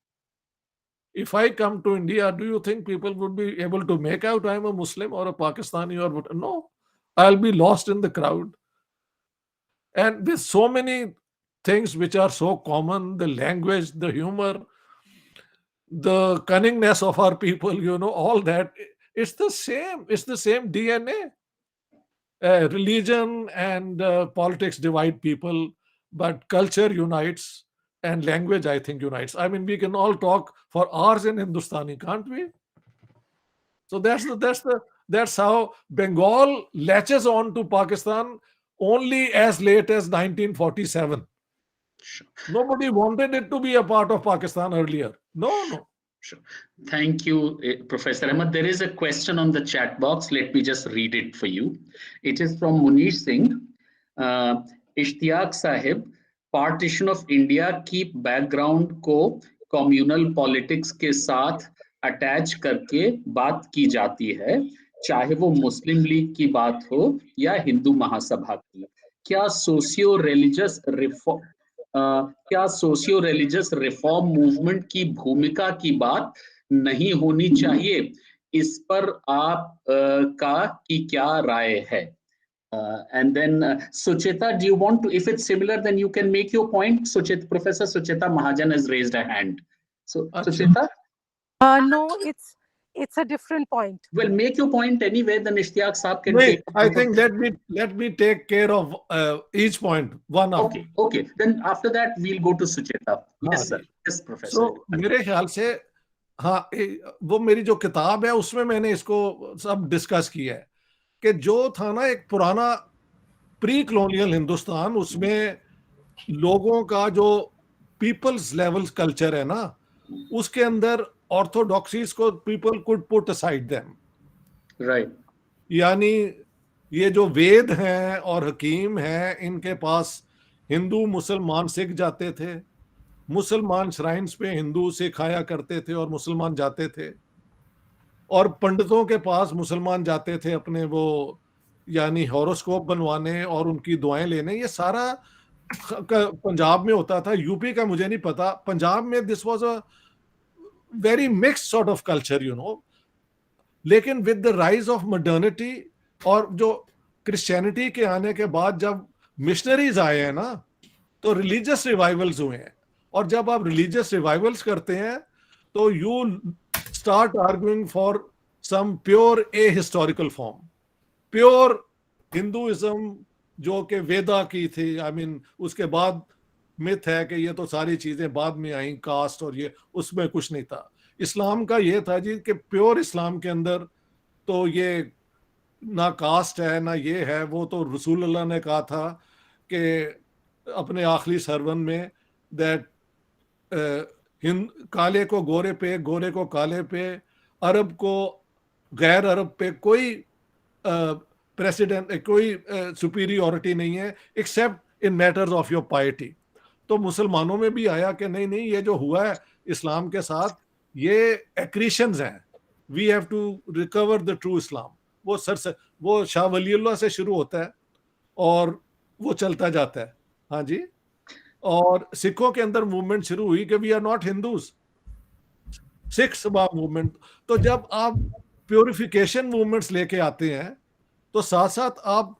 If I come to India, do you think people would be able to make out I'm a Muslim or a Pakistani or what? No, I'll be lost in the crowd. And with so many things which are so common, the language, the humor, the cunningness of our people, all that, it's the same DNA. Religion and politics divide people, but culture unites and language, I think, unites. I mean, we can all talk for hours in Hindustani, can't we? So that's how Bengal latches on to Pakistan only as late as 1947. Sure. Nobody wanted it to be a part of Pakistan earlier. No. Sure. Thank you, Professor Ahmed. There is a question on the chat box. Let me just read it for you. It is from Munish Singh. Ishtiaq sahib, partition of India की background को communal politics के साथ attach करके बात की जाती है, चाहे वो मुस्लिम लीग की बात हो या हिंदू महासभा की। क्या सोशियो रिलीजियस रिफॉर्म मूवमेंट की भूमिका की बात नहीं होनी चाहिए? इस पर आप का की क्या राय है? And then Sucheta, do you want to, if it's similar, then you can make your point. Sucheta, Professor Sucheta Mahajan has raised a hand. So, Sucheta? No, it's a different point. Well, make your point anyway, then Ishtiaq Saab can Wait, take. I think let me take care of each point one after. Okay. Then after that, we'll go to Sucheta. Yes, sir. Yes, Professor. So, मेरे ख्याल से हाँ वो मेरी जो किताब है उसमें मैंने इसको सब डिस्कस किया है कि जो था ना एक पुराना प्री कॉलोनियल हिंदुस्तान, उसमें लोगों का जो पीपल्स लेवल कल्चर है ना, उसके अंदर ऑर्थोडॉक्सीज को people could put aside them, right. यानी ये जो वेद हैं और हकीम हैं, इनके पास हिंदू मुसलमान सिख जाते थे, मुसलमान श्राइन्स पे हिंदू सिख आया करते थे और मुसलमान जाते थे, और पंडितों के पास मुसलमान जाते थे अपने वो यानी हॉरोस्कोप बनवाने और उनकी दुआएं लेने। ये सारा पंजाब में होता था, यूपी का मुझे नहीं पता, पंजाब में this was a very mixed sort of culture, you know. लेकिन with the rise of modernity और जो क्रिश्चियनिटी के आने के बाद जब मिशनरीज आए हैं ना, तो रिलीजियस रिवाइवल्स हुए हैं, और जब आप रिलीजियस रिवाइवल्स करते हैं तो you start arguing for some pure a historical form, pure Hinduism जो कि वेदा की थी। आई मीन उसके बाद मिथ है कि ये तो सारी चीजें बाद में आई, कास्ट और ये, उसमें कुछ नहीं था। इस्लाम का ये था जी कि प्योर इस्लाम के अंदर तो ये ना कास्ट है ना ये है, वो तो रसूल अल्लाह ने कहा था कि अपने आखिरी सरवन में दैट काले को गोरे पे, गोरे को काले पे, अरब को गैर अरब पे कोई प्रेसिडेंट, कोई सुपीरियॉरिटी नहीं है except in matters of your piety. तो मुसलमानों में भी आया कि नहीं नहीं, ये जो हुआ है इस्लाम के साथ ये एक्रीशंस हैं, we have to recover the true Islam. वो वो शाह वलीउल्लाह से शुरू होता है और वो चलता जाता है। हाँ जी। और सिखों के अंदर मूवमेंट शुरू हुई कि we are not Hindus, Sikh Sabha movement. तो जब आप प्योरिफिकेशन मूवमेंट्स लेके आते हैं तो साथ साथ आप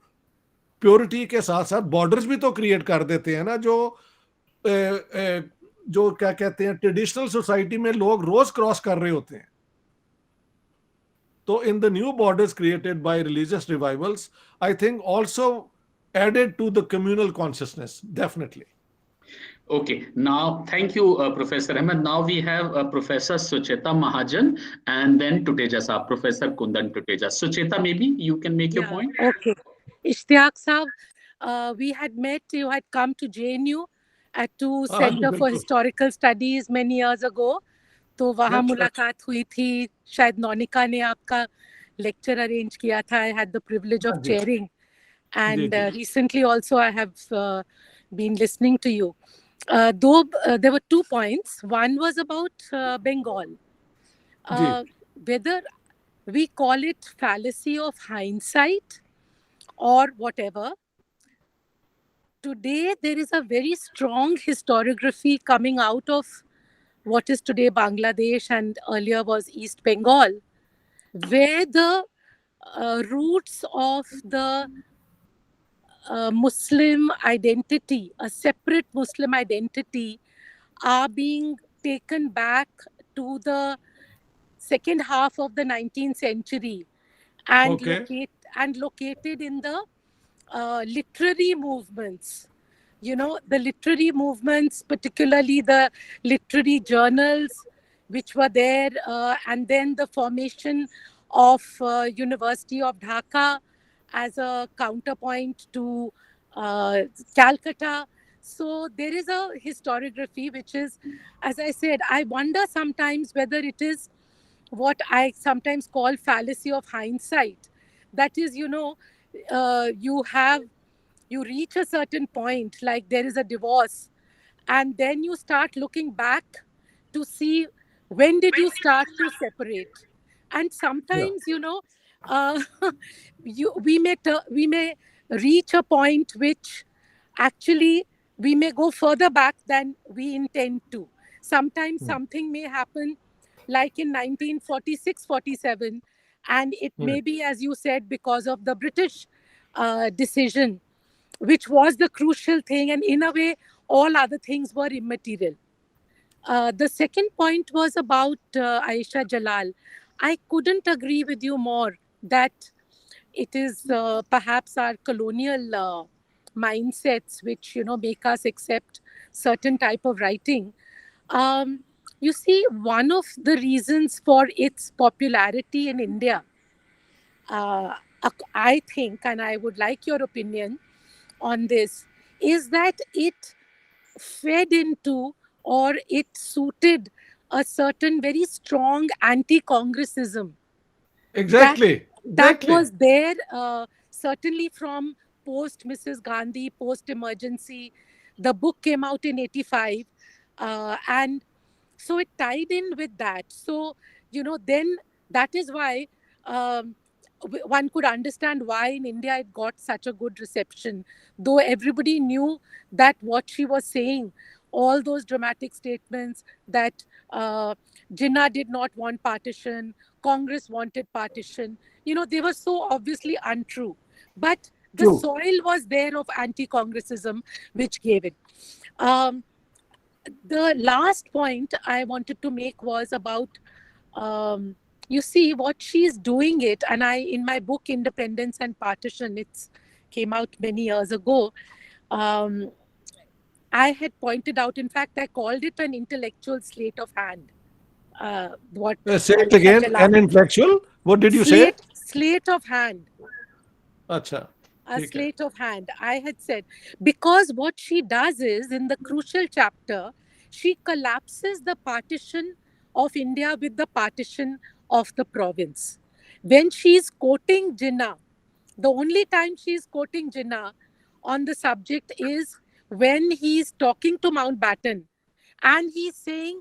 प्योरिटी के साथ साथ बॉर्डर्स भी तो क्रिएट कर देते हैं ना, जो क्या कहते हैं ट्रेडिशनल सोसाइटी में लोग रोज क्रॉस कर रहे होते हैं। तो in the new borders created by religious revivals, I think also added to the communal consciousness, definitely. Okay, now thank you, Professor Ahmed. Now we have Professor Sucheta Mahajan and then Tuteja Saab, Professor Kundan Tuteja. Sucheta, maybe you can make your point. Okay. Ishtiaq Saab, we had met, you had come to JNU at to Center for Historical Studies many years ago. तो वहाँ मुलाकात हुई थी, शायद नौनिका ने आपका lecture arrange किया था. I had the privilege of chairing. And recently also I have been listening to you. Though there were 2 points. One was about Bengal. Whether we call it fallacy of hindsight or whatever, today there is a very strong historiography coming out of what is today Bangladesh and earlier was East Bengal, where the roots of the Muslim identity, a separate Muslim identity, are being taken back to the second half of the 19th century and, located in the literary movements. You know, the literary movements, particularly the literary journals which were there, and then the formation of University of Dhaka as a counterpoint to Calcutta. So there is a historiography which is, as I said, I wonder sometimes whether it is what I sometimes call fallacy of hindsight. That is, you know, you have you reach a certain point, like there is a divorce, and then you start looking back to see when did you start to separate. And Yeah. sometimes, uh, we may reach a point which actually we may go further back than we intend to. Sometimes Hmm. something may happen like in 1946-47, and it Hmm. may be, as you said, because of the British decision, which was the crucial thing, and in a way all other things were immaterial. The second point was about Aisha Jalal. I couldn't agree with you more that it is perhaps our colonial mindsets which make us accept certain type of writing. um, you see, one of the reasons for its popularity in India, uh, I think, and I would like your opinion on this, is that it fed into, or it suited, a certain very strong anti-congressism that Exactly. that Exactly. was there, certainly from post Mrs. Gandhi, post emergency. The book came out in 85, and so it tied in with that. So then that is why, um, one could understand why in India it got such a good reception, though everybody knew that what she was saying, all those dramatic statements that Jinnah did not want partition, Congress wanted partition, they were so obviously untrue. But the True. soil was there of anti-congressism, which gave it. um, the last point I wanted to make was about, um, you see, what she's doing it, and I, in my book Independence and Partition, it's came out many years ago. um, I had pointed out, in fact I called it an intellectual sleight of hand, what Say it Aisha again. An Jalal, intellectual. What did you say? slate of hand, Acha. a ठीक है. slate of hand, I had said. Because what she does is, in the crucial chapter, she collapses the partition of India with the partition of the province. When she's quoting Jinnah, the only time she's quoting Jinnah on the subject is when he's talking to Mountbatten, and he's saying,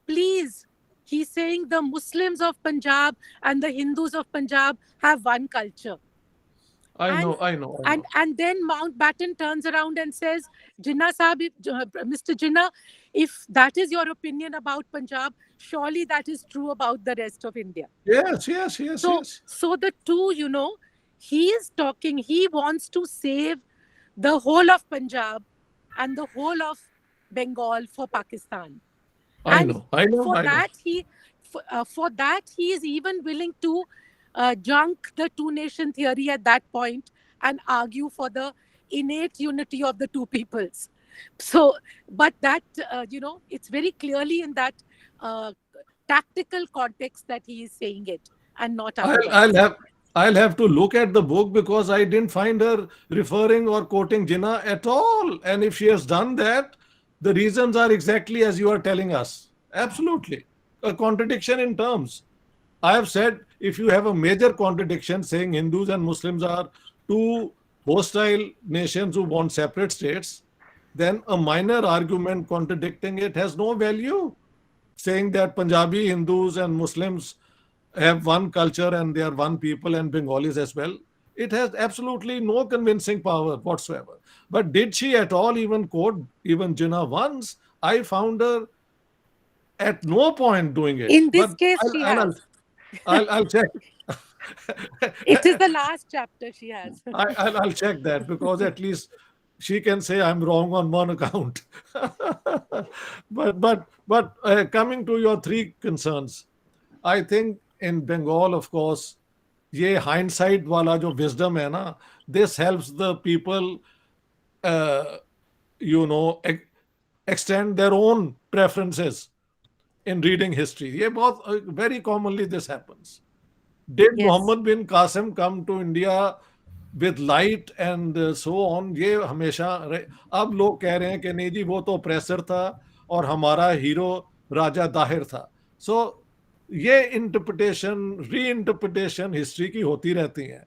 please, he's saying the Muslims of Punjab and the Hindus of Punjab have one culture. I and know. I know. I and know. and then Mountbatten turns around and says, Jinnah Sahib, Mr. Jinnah, if that is your opinion about Punjab, surely that is true about the rest of India. Yes. Yes. Yes. So, Yes. the two, he is talking, he wants to save the whole of Punjab and the whole of Bengal for Pakistan. I And know. I know. for I know. that, he is even willing to junk the two nation theory at that point and argue for the innate unity of the two peoples. So, but that, it's very clearly in that uh, tactical context that he is saying it, and not I'll, I'll otherwise. have I'll have to look at the book because I didn't find her referring or quoting Jinnah at all. And if she has done that, the reasons are exactly as you are telling us. Absolutely. A contradiction in terms. I have said if you have a major contradiction saying Hindus and Muslims are two hostile nations who want separate states, then a minor argument contradicting it has no value. Saying that Punjabi Hindus and Muslims have one culture and they are one people, and Bengalis as well. It has absolutely no convincing power whatsoever. But did she at all even quote even Jinnah once? I found her at no point doing it. In this But case, I'll she I'll, I'll, has. I'll check. It is the last chapter she has. I'll check that because at least she can say I'm wrong on one account. But coming to your three concerns, I think in Bengal, of course, ये hindsight वाला जो wisdom है ना, this helps the people, uh, you know, extend their own preferences in reading history. ये बहुत very commonly this happens. Did Yes. Muhammad bin Qasim come to India with light and so on? ये हमेशा अब लोग कह रहे हैं कि नहीं जी वो तो ऑप्रेसर था और हमारा हीरो राजा दाहिर था. So ये इंटरप्रिटेशन री इंटरप्रिटेशन हिस्ट्री की होती रहती हैं.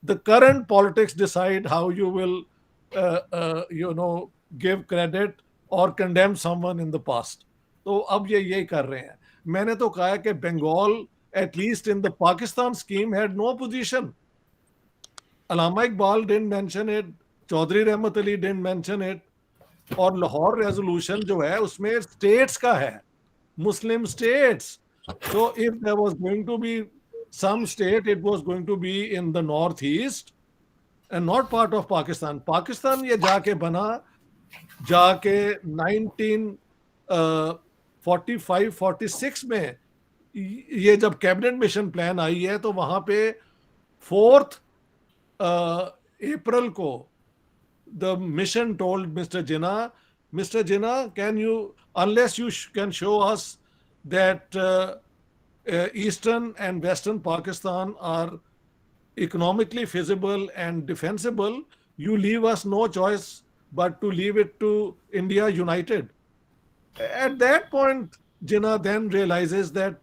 The current politics decide how you will give credit or condemn someone in the past. तो अब ये यही कर रहे हैं. मैंने तो कहा है कि Bengal, at least in the Pakistan scheme, had no position. Allama Iqbal didn't mention it, Chaudhry Rahmat Ali didn't mention it, और लाहौर रेजोल्यूशन जो है उसमें स्टेट्स का है, मुस्लिम states. So if there was going to be some state, it was going to be in the northeast and not part of Pakistan. Pakistan ये जाके बना, जाके 1945-46 में ये जब कैबिनेट मिशन प्लान आई है तो वहां पे 4th अप्रैल को the mission told Mr. Jinnah, can you, unless you can show us that eastern and western Pakistan are economically feasible and defensible, you leave us no choice but to leave it to India united. At that point, Jinnah then realizes that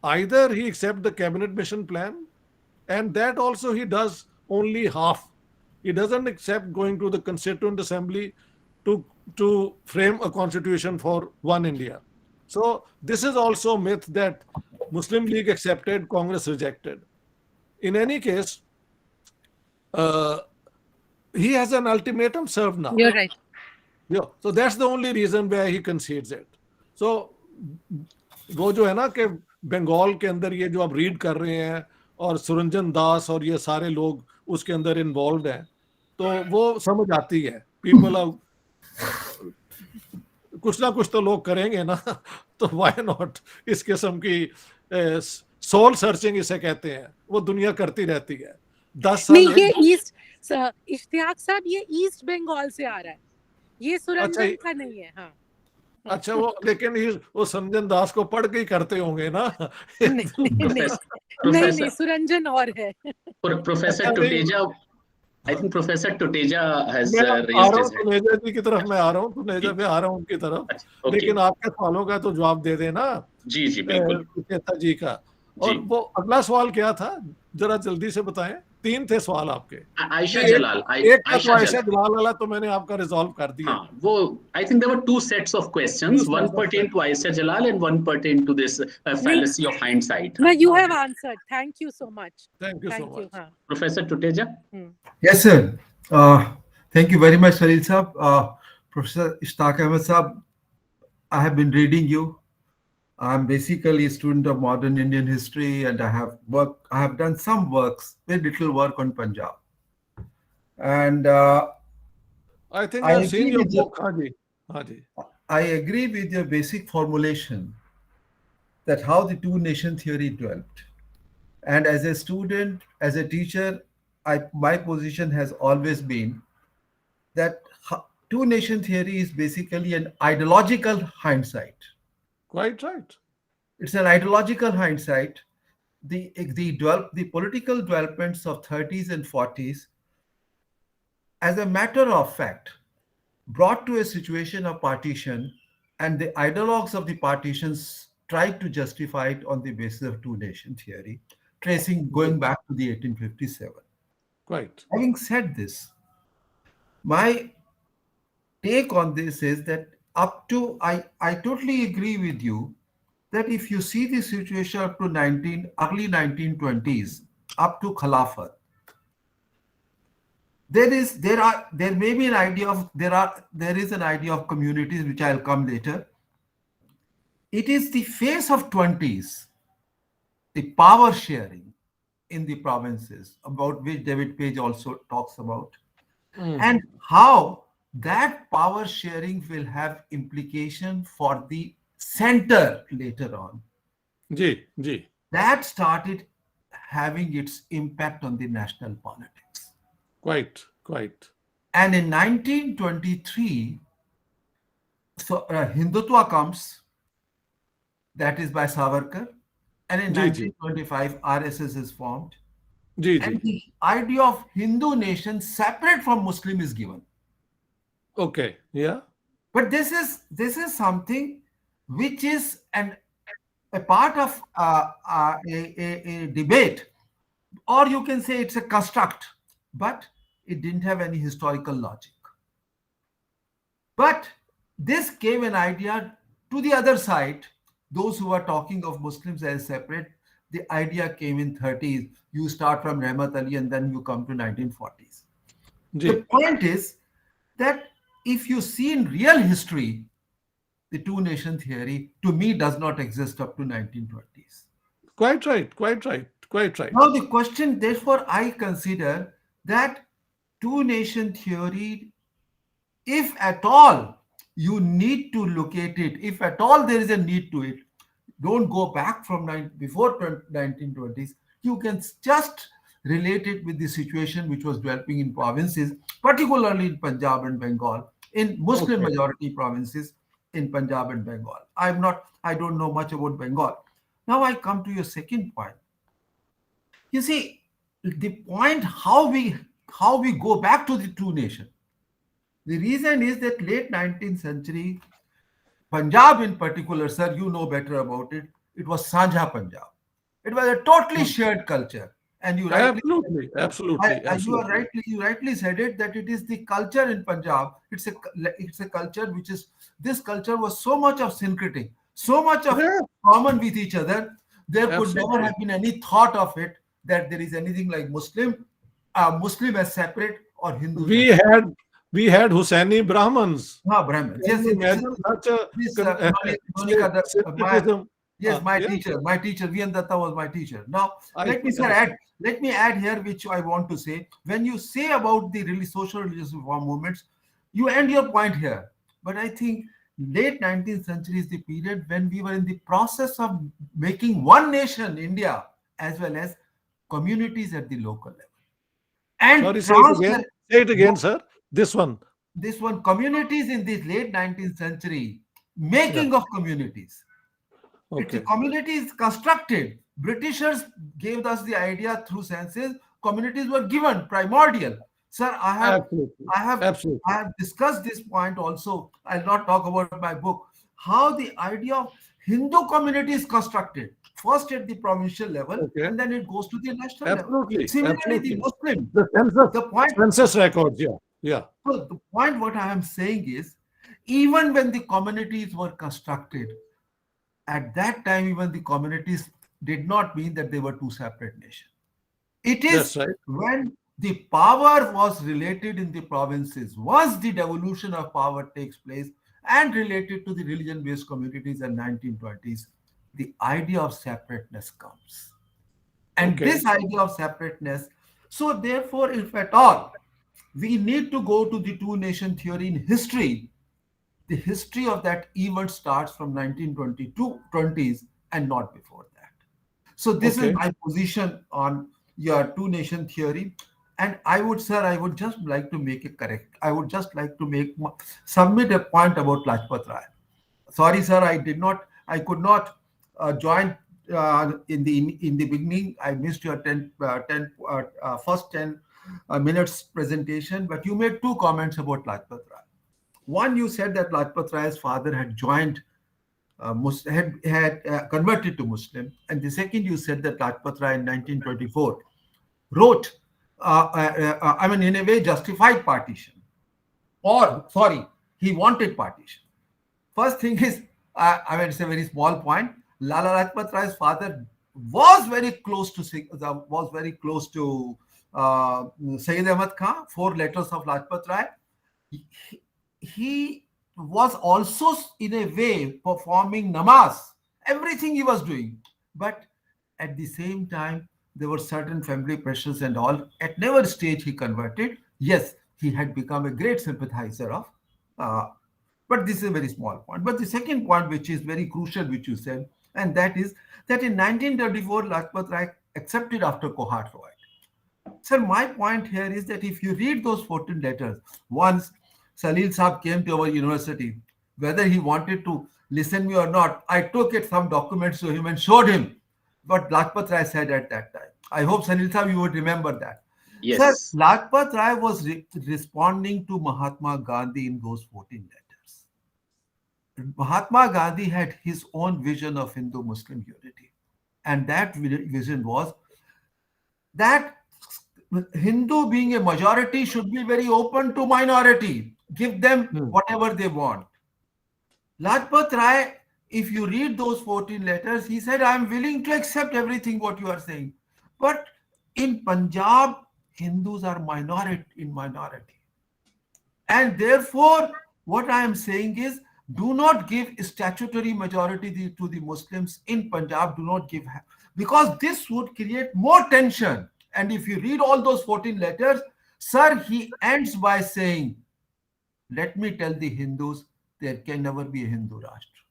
either he accepts the cabinet mission plan, and that also he does only half. He doesn't accept going to the Constituent Assembly to frame a constitution for one India. So this is also myth that Muslim League accepted, Congress rejected. In any case, he has an ultimatum served now. You're right. Yeah, so that's the only reason why he concedes it. So वो जो है ना कि बंगाल के अंदर ये जो आप रीड कर रहे हैं और सुरंजन दास और ये सारे लोग उसके अंदर इन्वॉल्व हैं, तो वो समझ आती है. पीपल कुछ ना कुछ तो लोग करेंगे ना, तो व्हाई नॉट. इस किस्म की सोल सर्चिंग इसे कहते हैं, वो दुनिया करती रहती है. 10 साल नहीं, ये ईस्ट, इश्तियाक साहब, ये ईस्ट बंगाल से आ रहा है, ये सुरंजन का नहीं है. हाँ, अच्छा, वो लेकिन वो संजन दास को पढ़ के ही करते होंगे ना. नहीं, सुरंजन और है. Professor Tuteja, I think Professor Tuteja has मैं raised आ रहा his हूँ hand. तुनेजा जी की तरफ, मैं आ रहा हूँ तुनेजा पे आ रहा हूँ उनकी तरफ. Okay. लेकिन आपके सवालों का तो जवाब दे देना जी बिल्कुल. चेता जी का. और जी. वो अगला सवाल क्या था, जरा जल्दी से बताएं. 3 थे सवाल आपके. आयशा जलाल. एक का तो आयशा जलाल वाला तो मैंने आपका रिजॉल्व कर दिया. हाँ, वो I think there were 2 sets of questions. One pertained to Aisha Jalal and one pertained to this fallacy of hindsight. No, you have answered. Thank you so much. Thank you so much. हाँ. Professor Tuteja. Yes, sir. Thank you very much, Salil Saab. Professor Ishtaq Ahmed Saab, I have been reading you. I'm basically a student of modern Indian history, and I have done some works, very little work on Punjab. And I think I I've seen agree your with you. book. हाँ जी, हाँ जी. I agree with your basic formulation that how the two-nation theory developed. And as a student, as a teacher, my position has always been that two-nation theory is basically an ideological hindsight. Quite right. It's an ideological hindsight. The political developments of 30s and 40s, as a matter of fact, brought to a situation of partition, and the ideologues of the partitions tried to justify it on the basis of two-nation theory, going back to the 1857. Quite. Having said this, my take on this is that I totally agree with you that if you see the situation up to early 1920s, up to Khilafat, there is an idea of communities, which I'll come later. It is the phase of 20s, the power sharing in the provinces, about which David Page also talks about, and how that power sharing will have implication for the center later on. Ji. That started having its impact on the national politics. Quite. And in 1923, so Hindutva comes, that is by Savarkar, and in 1925, RSS is formed. And the idea of Hindu nation separate from Muslim is given. Okay, yeah. But this is something which is a part of a debate, or you can say it's a construct, but it didn't have any historical logic. But this gave an idea to the other side, those who are talking of Muslims as separate. The idea came in 30s. You start from Rahmat Ali and then you come to 1940s. Ji. The point is that if you see in real history, the two nation theory to me does not exist up to 1920s. Quite right, quite right, quite right. Now the question, therefore, I consider that two nation theory, if at all you need to locate it, if at all there is a need to it, don't go back from before 1920s. You can just relate it with the situation which was developing in provinces, particularly in Punjab and Bengal, in Muslim Okay. majority provinces in Punjab and Bengal. I don't know much about Bengal. Now I come to your second point. You see, the point how we go back to the two nation. The reason is that late 19th century, Punjab in particular, sir, you know better about it. It was Sanja Punjab. It was a totally shared culture, and you rightly Absolutely, absolutely, absolutely. you rightly said it that it is the culture in Punjab. It's a culture which is, this culture was so much of syncretic, so much of Yeah. common with each other. There could never Absolutely. have been any thought of it that there is anything like Muslim as separate or Hindu. We had Hussaini Brahmins. Brahmins. Can Yes, you this is- imagine such a this, Monica, syncretism? Yes, my Yeah. teacher, Vian Datta was my teacher. Now, I- let me add here, which I want to say. When you say about the really social religious reform movements, you end your point here. But I think late 19th century is the period when we were in the process of making one nation, India, as well as communities at the local level. And Sorry, say it again. Say it again, sir. This one. communities in this late 19th century, making of communities. It's a Okay. community is constructed. Britishers gave us the idea through census. Communities were given primordial. Sir, Absolutely. Absolutely. I have discussed this point also. I'll not talk about my book. How the idea of Hindu community is constructed. First at the provincial level, Okay. and then it goes to the national level. Absolutely. Similarly, Absolutely. the Muslim. The census, The point census records. Yeah. Yeah. So the point what I am saying is, even when the communities were constructed, at that time, even the communities did not mean that they were two separate nations. It is That's right. when the power was related in the provinces, once the devolution of power takes place and related to the religion-based communities in 1920s, the idea of separateness comes. And Okay. this idea of separateness, so therefore, if at all, we need to go to the two nation theory in history. The history of that event starts from 1922 20s and not before that. So this Okay. is my position on your two nation theory. And I would, sir, I would just like to make it correct. I would just like to submit a point about Lajpat Rai. Sorry, sir, I could not join in the beginning. I missed your first 10 minutes presentation, but you made two comments about Lajpat Rai. One, you said that Lajpat Rai's father had joined, had converted to Muslim, and the second, you said that Lajpat Rai in 1924 wrote, in a way, justified partition, or sorry, he wanted partition. First thing is, it's a very small point. Lala Lajpat Rai's father was very close to Sayyid Ahmad Khan. 4 letters of Lajpat Rai. He was also in a way performing namaz, everything he was doing, but at the same time there were certain family pressures and all. At never stage he converted. Yes, he had become a great sympathizer of but this is a very small point. But the second point, which is very crucial, which you said, and that is that in 1934 Lajpat Rai accepted after Kohat Riot. Sir, my point here is that if you read those 14 letters, once Salil Saab came to our university, whether he wanted to listen me or not, I took some documents to him and showed him what Lajpat Rai said at that time. I hope, Salil Saab, you would remember that. Yes. Sir, Lajpat Rai was responding to Mahatma Gandhi in those 14 letters. Mahatma Gandhi had his own vision of Hindu-Muslim unity. And that vision was that Hindu being a majority should be very open to minority. give them Hmm. whatever they want. Lajpat Rai, if you read those 14 letters, he said, I'm willing to accept everything what you are saying. But in Punjab, Hindus are minority. And therefore, what I am saying is, do not give statutory majority to the Muslims in Punjab. Do not give, because this would create more tension. And if you read all those 14 letters, sir, he ends by saying, let me tell the Hindus, there can never be a Hindu Rashtra.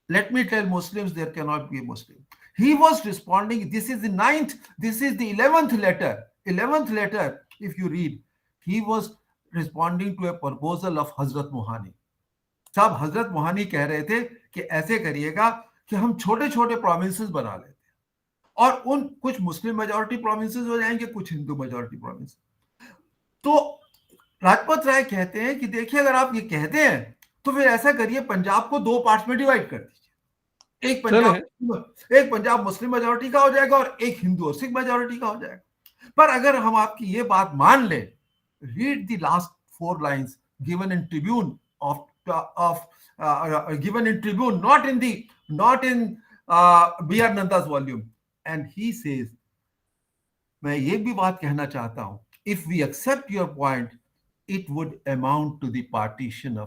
Let me tell Muslims, there cannot be a Muslim. He was responding, this is the 9th, this is the 11th letter. 11th letter, if you read, he was responding to a proposal of Hazrat Mohani. साहब हजरत मोहानी कह रहे थे कि ऐसे करिएगा कि हम छोटे छोटे प्रोविंसेस बना लेते हैं और उन कुछ मुस्लिम मेजॉरिटी प्रोविंसेस हो जाएंगे, कुछ हिंदू मेजॉरिटी प्रोविंस। तो लाजपत राय कहते हैं कि देखिए, अगर आप ये कहते हैं तो फिर ऐसा करिए, पंजाब को 2 पार्ट्स में डिवाइड कर दीजिए। एक पंजाब मुस्लिम मेजॉरिटी का हो जाएगा और एक हिंदू और सिख मेजॉरिटी का हो जाएगा। पर अगर हम आपकी ये बात मान ले, read the last 4 lines given in Tribune given in Tribune, not in B.R. Nanda's volume. And he says, मैं ये भी बात कहना चाहता हूं, if we accept your point, it would amount to partition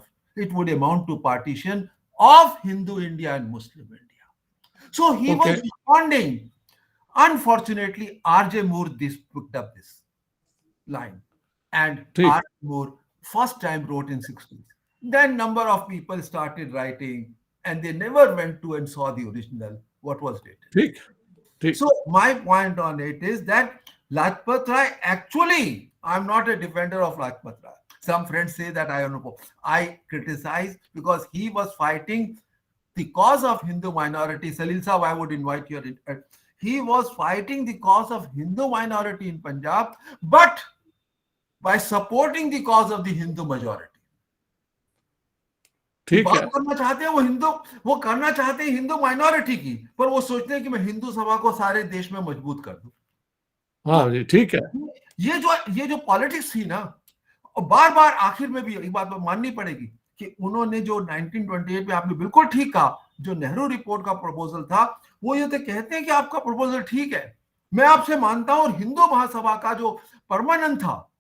of Hindu India and Muslim India. So he was responding. Unfortunately, R.J. Moore picked up this line, and R.J. Moore first time wrote in 60s. Then number of people started writing, and they never went to and saw the original, what was written. So my point on it is that Lajpat Rai, actually, I'm not a defender of Lajpat Rai. Some friends say that I criticize because he was fighting the cause of Hindu minority. Salil Sahab, I would invite you. He was fighting the cause of Hindu minority in Punjab, but by supporting the cause of the Hindu majority. बात करना चाहते हैं वो करना चाहते हैं Hindu minority की, पर वो सोचते हैं कि मैं हिंदू सभा को सारे देश में मजबूत कर दूं। हाँ जी, ठीक है। ये जो पॉलिटिक्स थी ना, बार बार आखिर में भी एक बात माननी पड़ेगी कि उन्होंने जो 1928 में, आपने बिल्कुल ठीक कहा, जो नेहरू रिपोर्ट का प्रपोजल था, वो ये तो कहते हैं कि आपका प्रपोजल ठीक है, मैं आपसे मानता हूं, और हिंदू महासभा का जो परमानेंट था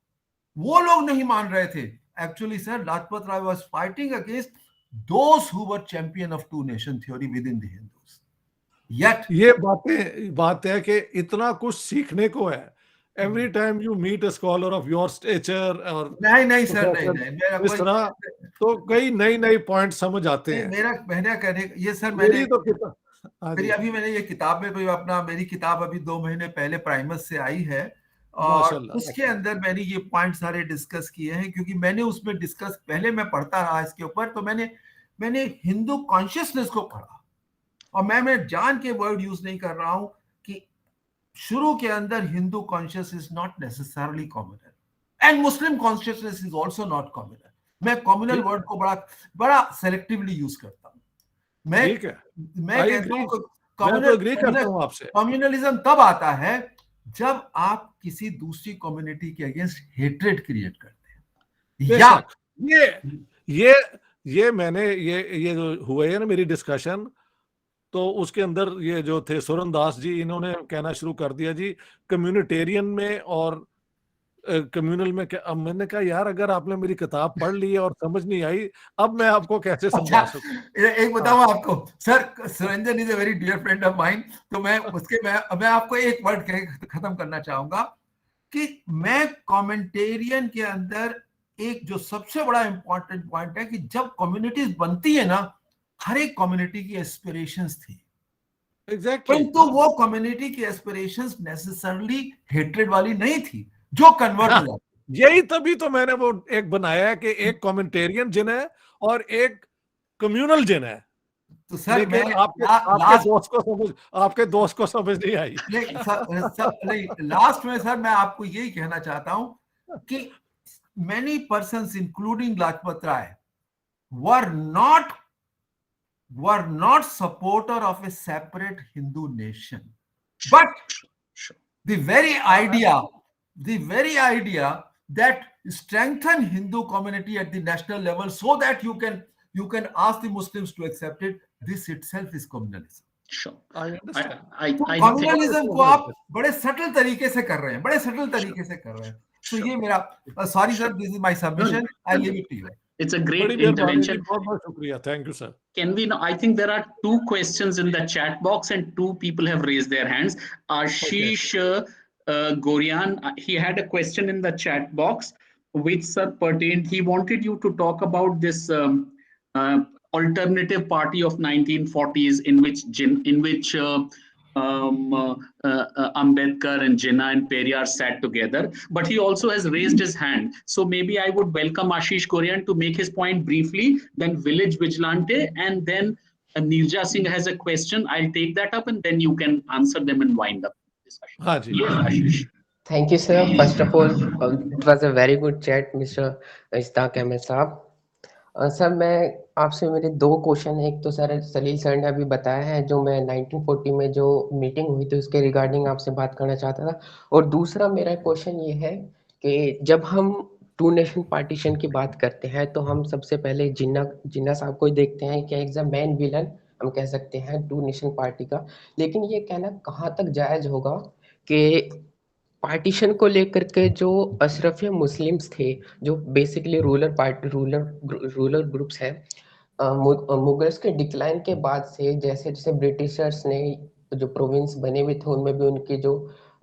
वो लोग नहीं मान रहे थे। Actually sir, Lajpat Rai was fighting against those who were champion of two nation theory within the Hindus. Yet ये बात है कि इतना कुछ सीखने को है। Every time you meet a scholar of your stature और नहीं सर, नहीं इस तरह तो कई नई पॉइंट समझ आते हैं। मेरा कहने ये सर, मेरी अभी मैंने ये किताब में मेरी किताब अभी 2 महीने पहले प्राइमस से आई है, और उसके अंदर मैंने ये पॉइंट सारे डिस्कस किए हैं, क्योंकि मैंने उसमें डिस्कस, पहले मैं पढ़ता रहा इसके ऊपर, तो मैंने हिंदू कॉन्शियसनेस को पढ़ा, और मैं जान के वर्ड यूज नहीं कर रहा हूं कि शुरू के अंदर Hindu conscious is not necessarily communal and Muslim consciousness is also not communal. मैं कॉम्युनल वर्ड को बड़ा सेलेक्टिवली यूज करता हूं। मैं कहता हूं कम्युनलिज्म तब आता है जब आप किसी दूसरी कम्युनिटी के अगेंस्ट हेट्रेड क्रिएट करते हैं। या ये जो हुए है ना मेरी डिस्कशन, तो उसके अंदर ये जो थे सुरन दास जी, इन्होंने कहना शुरू कर दिया जी कम्युनिटेरियन में और कम्युनल में। अब मैंने कहा यार, अगर आपने मेरी किताब पढ़ ली है और समझ नहीं आई, अब मैं आपको कैसे समझा सकूं? एक बताऊं आपको sir, Surendra is a very dear friend of mine, तो मैं आपको एक वर्ड कह खत्म करना चाहूंगा कि मैं कमेंटेरियन के अंदर एक जो सबसे बड़ा इंपॉर्टेंट पॉइंट है कि जब कम्युनिटीज बनती है ना, हर एक कम्युनिटी की एस्पिरेशंस थी। एग्जैक्टली। तो वो कम्युनिटी की एस्पिरेशंस नेसेसरली हेट्रेड वाली नहीं थी, जो कन्वर्ट हो जाती। यही तभी तो मैंने वो एक बनाया है कि एक कमेंटेरियन जिन है और एक कम्युनल जिन है। तो सर, आपके दोस्त को समझ नहीं आई। नहीं, लास्ट में सर मैं आपको यही कहना चाहता हूं कि many persons including Lajpat Rai were not supporter of a separate Hindu nation, but the very idea that strengthen Hindu community at the national level so that you can ask the Muslims to accept it. This itself is communalism. Sure. I understand. तो I think communalism को आप बड़े subtle तरीके से कर रहे हैं, बड़े सटल तरीके से कर रहे हैं. तो ये मेरा sorry sir, this is my submission, I leave it to you. it's a great बड़ी मेहरबानी जी, intervention. बहुत बहुत शुक्रिया. Thank you, sir. Can we now? I think there are 2 questions in the chat box and 2 people have raised their hands. Ashish Gorian, he had a question in the chat box, which sir pertained. He wanted you to talk about this alternative party of 1940s in which Ambedkar and Jinnah and Periyar sat together, but he also has raised his hand. So maybe I would welcome Ashish Gorian to make his point briefly, then Village Vigilante, and then Neerja Singh has a question. I'll take that up and then you can answer them and wind up the discussion. हाँ जी. Yes, Ashish. Thank you, sir. First of all, it was a very good chat, Mr. Ishtaq Ahmed साहब. Sir मैं आपसे मेरे 2 question है. एक तो sir सलील sir ने अभी बताया है जो मैं 1940 में जो मीटिंग हुई थी उसके रिगार्डिंग आपसे बात करना चाहता था. और दूसरा मेरा क्वेश्चन ये है कि जब हम 2 नेशन पार्टीशन की बात करते हैं तो हम सबसे पहले जिन्ना साहब को ही देखते हैं कि एज अ मेन विलन हम कह सकते हैं 2 नेशन पार्टी का. लेकिन ये कहना कहाँ तक जायज होगा कि पार्टीशन को लेकर के जो अशरफिया मुस्लिम्स थे, जो बेसिकली रूलर ग्रुप्स हैं, मुगल्स के डिक्लाइन के बाद से जैसे जैसे ब्रिटिशर्स ने जो प्रोविंस बने हुए थे उनमें भी उनकी जो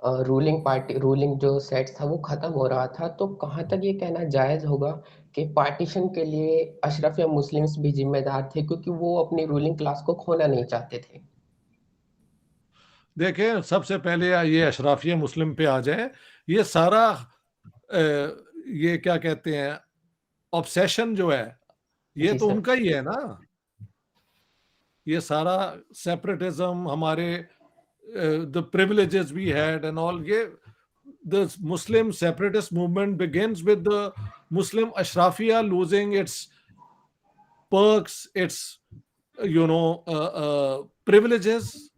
रूलिंग जो सेट्स था वो खत्म हो रहा था. तो कहाँ तक ये कहना जायज होगा कि पार्टीशन के लिए अशरफिया मुस्लिम्स भी जिम्मेदार थे क्योंकि वो अपनी रूलिंग क्लास को खोना नहीं चाहते थे. देखें, सबसे पहले ये अशराफिया मुस्लिम पे आ जाए. ये सारा ये क्या कहते हैं ऑब्सेशन जो है ये तो उनका ही है ना. ये सारा सेपरेटिज्म, हमारे the privileges we had and all, ये the Muslim separatist movement begins with the Muslim ashrafiya losing its perks, its privileges.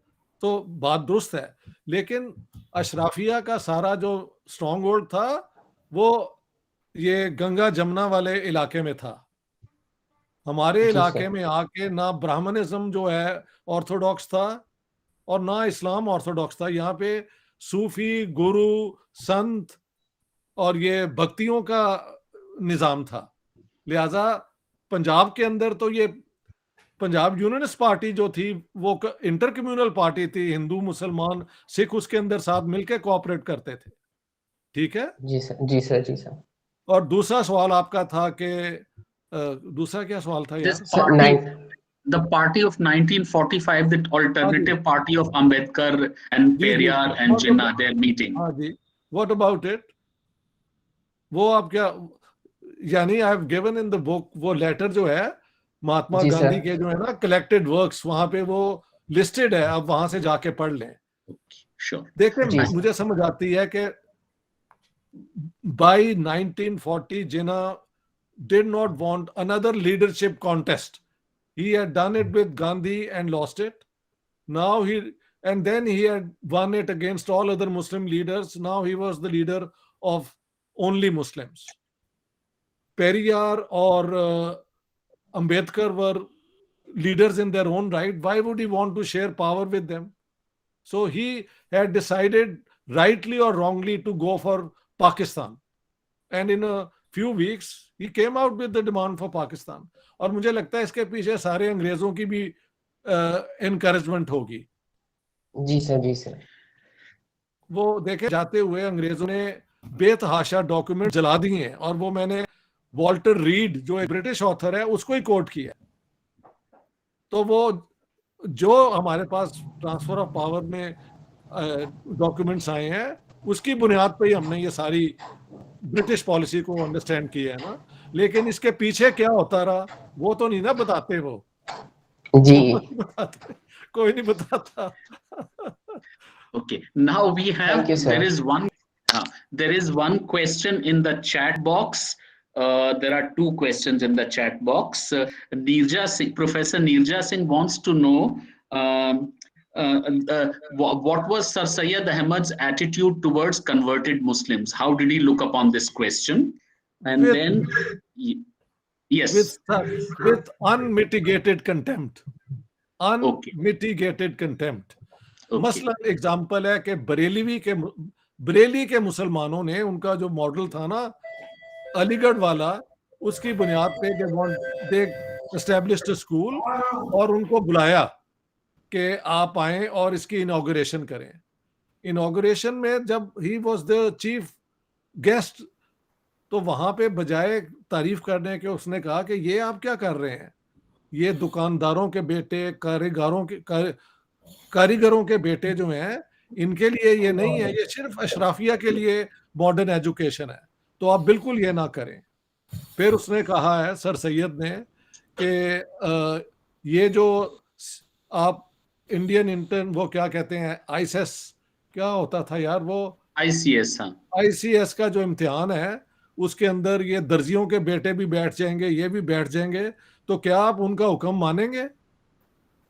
तो बात दुरुस्त है, लेकिन अशराफिया का सारा जो स्ट्रॉन्ग होल्ड था वो ये गंगा जमुना वाले इलाके में था. हमारे इलाके में आके ना ब्राह्मणिज्म जो है ऑर्थोडॉक्स था और ना इस्लाम ऑर्थोडॉक्स था. यहाँ पे सूफी, गुरु, संत और ये भक्तियों का निजाम था. लिहाजा पंजाब के अंदर तो ये पंजाब यूनियनिस्ट पार्टी जो थी वो इंटर कम्युनल पार्टी थी. हिंदू, मुसलमान, सिख उसके अंदर साथ मिलकर कोऑपरेट करते थे. ठीक है जी सर, जी सर, जी सर. और दूसरा सवाल आपका था कि दूसरा क्या सवाल था यार? The party of 1945, the alternative party of Ambedkar and Periyar and Jinnah, their meeting. हाँ जी. What about it? वो आप क्या, यानी I have given in the book वो लेटर जो है महात्मा गांधी के जो है ना कलेक्टेड वर्क्स, वहां पे वो लिस्टेड है. अब वहां से जाके पढ़ लें. देखिए, मुझे समझ आती है कि by 1940 Jinnah did not want another leadership contest. He had done it with Gandhi and lost it. Now then he had won it against all other Muslim leaders. Now he was the leader of only Muslims. Periyar or Ambedkar were leaders in their own right. Why would he want to share power with them? So he had decided, rightly or wrongly, to go for Pakistan. And in a few weeks, he came out with the demand for Pakistan. और मुझे लगता है इसके पीछे सारे अंग्रेजों की भी encouragement होगी. जी सर, जी सर. वो देखे जाते हुए अंग्रेजों ने बेतहाशा डॉक्यूमेंट जला दिए हैं और वो मैंने वॉल्टर रीड जो एक ब्रिटिश ऑथर है उसको ही कोट किया. तो वो जो हमारे पास ट्रांसफर ऑफ पावर में डॉक्यूमेंट्स आए हैं उसकी बुनियाद पे ही हमने ये सारी ब्रिटिश पॉलिसी को अंडरस्टैंड किया है ना. लेकिन इसके पीछे क्या होता रहा वो तो नहीं ना बताते. वो जी कोई नहीं बताता. Okay, now we have there is one question in the chat box. There are two questions in the chat box. Neerja Singh, Professor Neerja Singh wants to know what was Sir Syed Ahmad's attitude towards converted Muslims? How did he look upon this question? And With- then, yes. with unmitigated contempt. Unmitigated contempt. Okay. मसलन example है कि बरेली के मुसलमानों ने उनका जो model था ना अलीगढ़ वाला, उसकी बुनियाद पे दे एस्टेब्लिश्ड स्कूल और उनको बुलाया कि आप आए और इसकी इनॉग्रेशन करें। इनॉग्रेशन में जब he was the chief guest, तो वहां पे बजाय तारीफ करने के उसने कहा कि ये आप क्या कर रहे हैं, ये दुकानदारों के बेटे, कारीगरों के बेटे जो हैं, इनके लिए ये नहीं है, ये सिर्फ अशराफिया के लिए मॉडर्न एजुकेशन है, तो आप बिल्कुल ये ना करें। फिर उसने कहा है सर सैयद ने कि ये जो आप इंडियन इंटर्न, वो क्या कहते हैं, आईसीएस क्या होता था यार, वो ICS, हाँ, आईसीएस का जो इम्तिहान है उसके अंदर ये दर्जियों के बेटे भी बैठ जाएंगे, ये भी बैठ जाएंगे, तो क्या आप उनका हुक्म मानेंगे?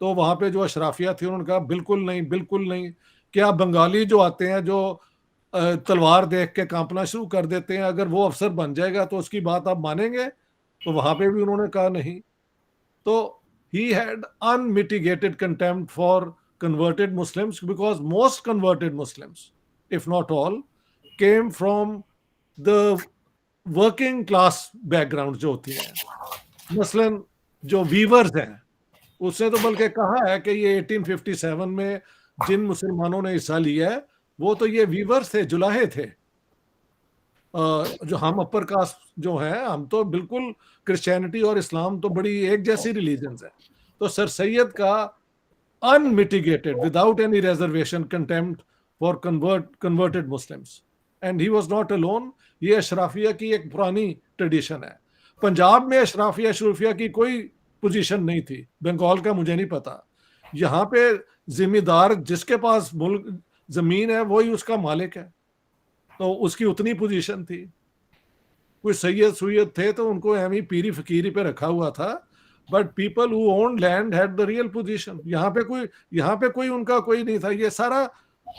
तो वहां पे जो अशराफिया थी उन्होंने कहा बिल्कुल नहीं, बिल्कुल नहीं। क्या बंगाली जो आते हैं जो तलवार देख के कांपना शुरू कर देते हैं, अगर वो अफसर बन जाएगा तो उसकी बात आप मानेंगे? तो वहां पे भी उन्होंने कहा नहीं। तो he had unmitigated contempt for converted Muslims, because most converted Muslims, if not all, came from the working class background जो होती है। मसलन जो वीवर्स हैं, उसने तो बल्कि कहा है कि ये 1857 में जिन मुसलमानों ने हिस्सा लिया है वो तो ये वीवर्स थे, जुलाहे थे। जो हम अपर कास्ट जो है, हम तो बिल्कुल क्रिश्चियनिटी और इस्लाम तो बड़ी एक जैसी रिलीजन्स है। तो सर सैयद का unmitigated, without any reservation, contempt for converted Muslims, and he was not alone. ये अशराफिया की एक पुरानी ट्रेडिशन है। पंजाब में अशराफिया शरूफिया की कोई पोजीशन नहीं थी, बंगाल का मुझे नहीं पता। यहाँ पे जिम्मेदार जिसके पास मुल्क जमीन है वही उसका मालिक है, तो उसकी उतनी पोजीशन थी। कोई सैयद थे तो उनको एम ही पीरी फकीरी पे रखा हुआ था, but people who own land had the real position. यहाँ पे कोई उनका कोई नहीं था। ये सारा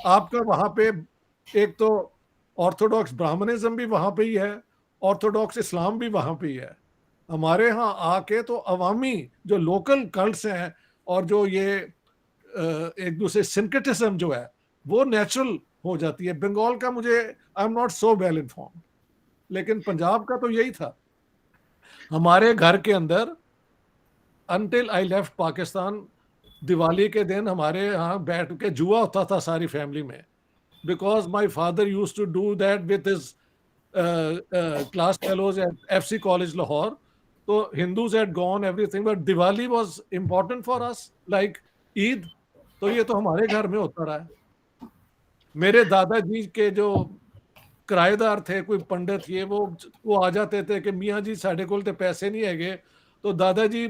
आपका वहां पे एक तो ऑर्थोडॉक्स ब्राह्मणिज्म भी वहां पे ही है, ऑर्थोडॉक्स इस्लाम भी वहां पे ही है। हमारे यहाँ आके तो अवामी जो लोकल कल्ट्स हैं और जो ये एक दूसरे सिंक्रेटिज्म जो है वो नेचुरल हो जाती है। बंगाल का मुझे I am not so well informed, लेकिन पंजाब का तो यही था। हमारे घर के अंदर until I left Pakistan, Diwali के दिन हमारे यहाँ बैठ के जुआ होता था सारी फैमिली में, because my father use to do that with his class fellows at FC college Lahore. तो Hindus had gone everything, but Diwali was important for us like Eid. तो ये तो हमारे घर में होता रहा है। मेरे दादाजी के जो किराएदार थे, कोई पंडित, ये वो आ जाते थे कि मियाँ जी साढ़े कोल ते पैसे नहीं हैगे, तो दादाजी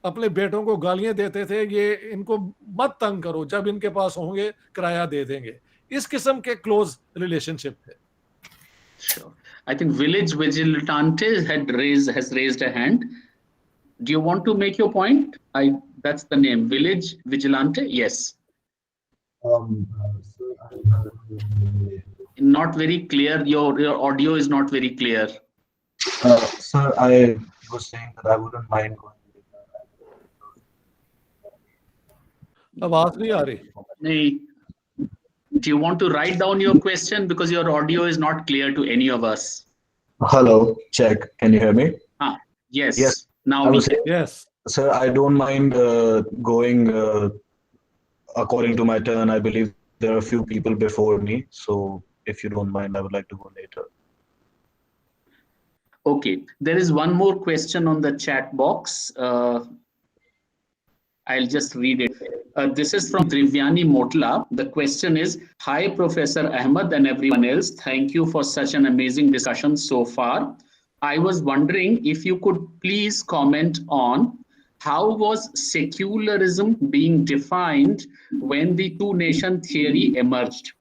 अपने बेटों को गालियां देते थे, ये इनको मत तंग करो, जब इनके पास होंगे किराया दे देंगे। इस किस्म के क्लोज रिलेशनशिप थे। Sure. I think Village Vigilante has raised a hand. Do you want to make your point? That's the name, Village Vigilante. Yes. Not very clear. Your audio is not very clear. Sir, I was saying that I wouldn't mind going. आवाज नहीं आ रही। Nee. Do you want to write down your question, because your audio is not clear to any of us? Hello, check. Can you hear me? Yes. Yes. Now I we was can. Yes. Sir, I don't mind going according to my turn. I believe there are a few people before me, so if you don't mind, I would like to go later. Okay. There is one more question on the chat box. I'll just read it. This is from Drivyani Motla. The question is, hi, Professor Ahmed and everyone else. Thank you for such an amazing discussion so far. I was wondering if you could please comment on how was secularism being defined when the two-nation theory emerged?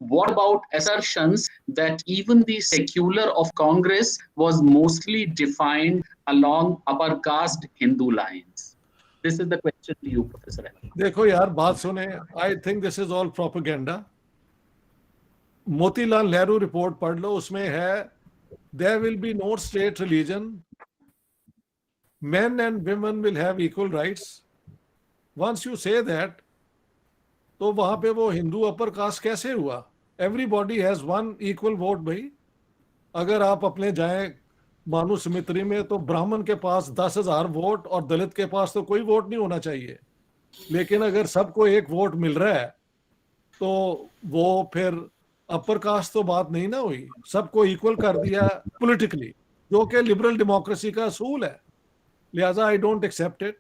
What about assertions that even the secular of Congress was mostly defined along upper caste Hindu lines? this is the question to you, Professor Ali. देखो यार बात सुने, I think this is all propaganda. Motilal Nehru report पढ़ लो, उसमें है there will be no state religion, men and women will have equal rights. Once you say that, तो वहां पे वो हिंदू अपर कास्ट कैसे हुआ? Everybody has one equal vote भाई. अगर आप अपने जाएं मानु समित्री में तो ब्राह्मण के पास 10,000 वोट और दलित के पास तो कोई वोट नहीं होना चाहिए. लेकिन अगर सबको एक वोट मिल रहा है तो वो फिर अपर कास्ट तो बात नहीं ना हुई. सबको इक्वल कर दिया पॉलिटिकली, जो कि लिबरल डेमोक्रेसी का असूल है. लिहाजा आई डोंट एक्सेप्ट इट.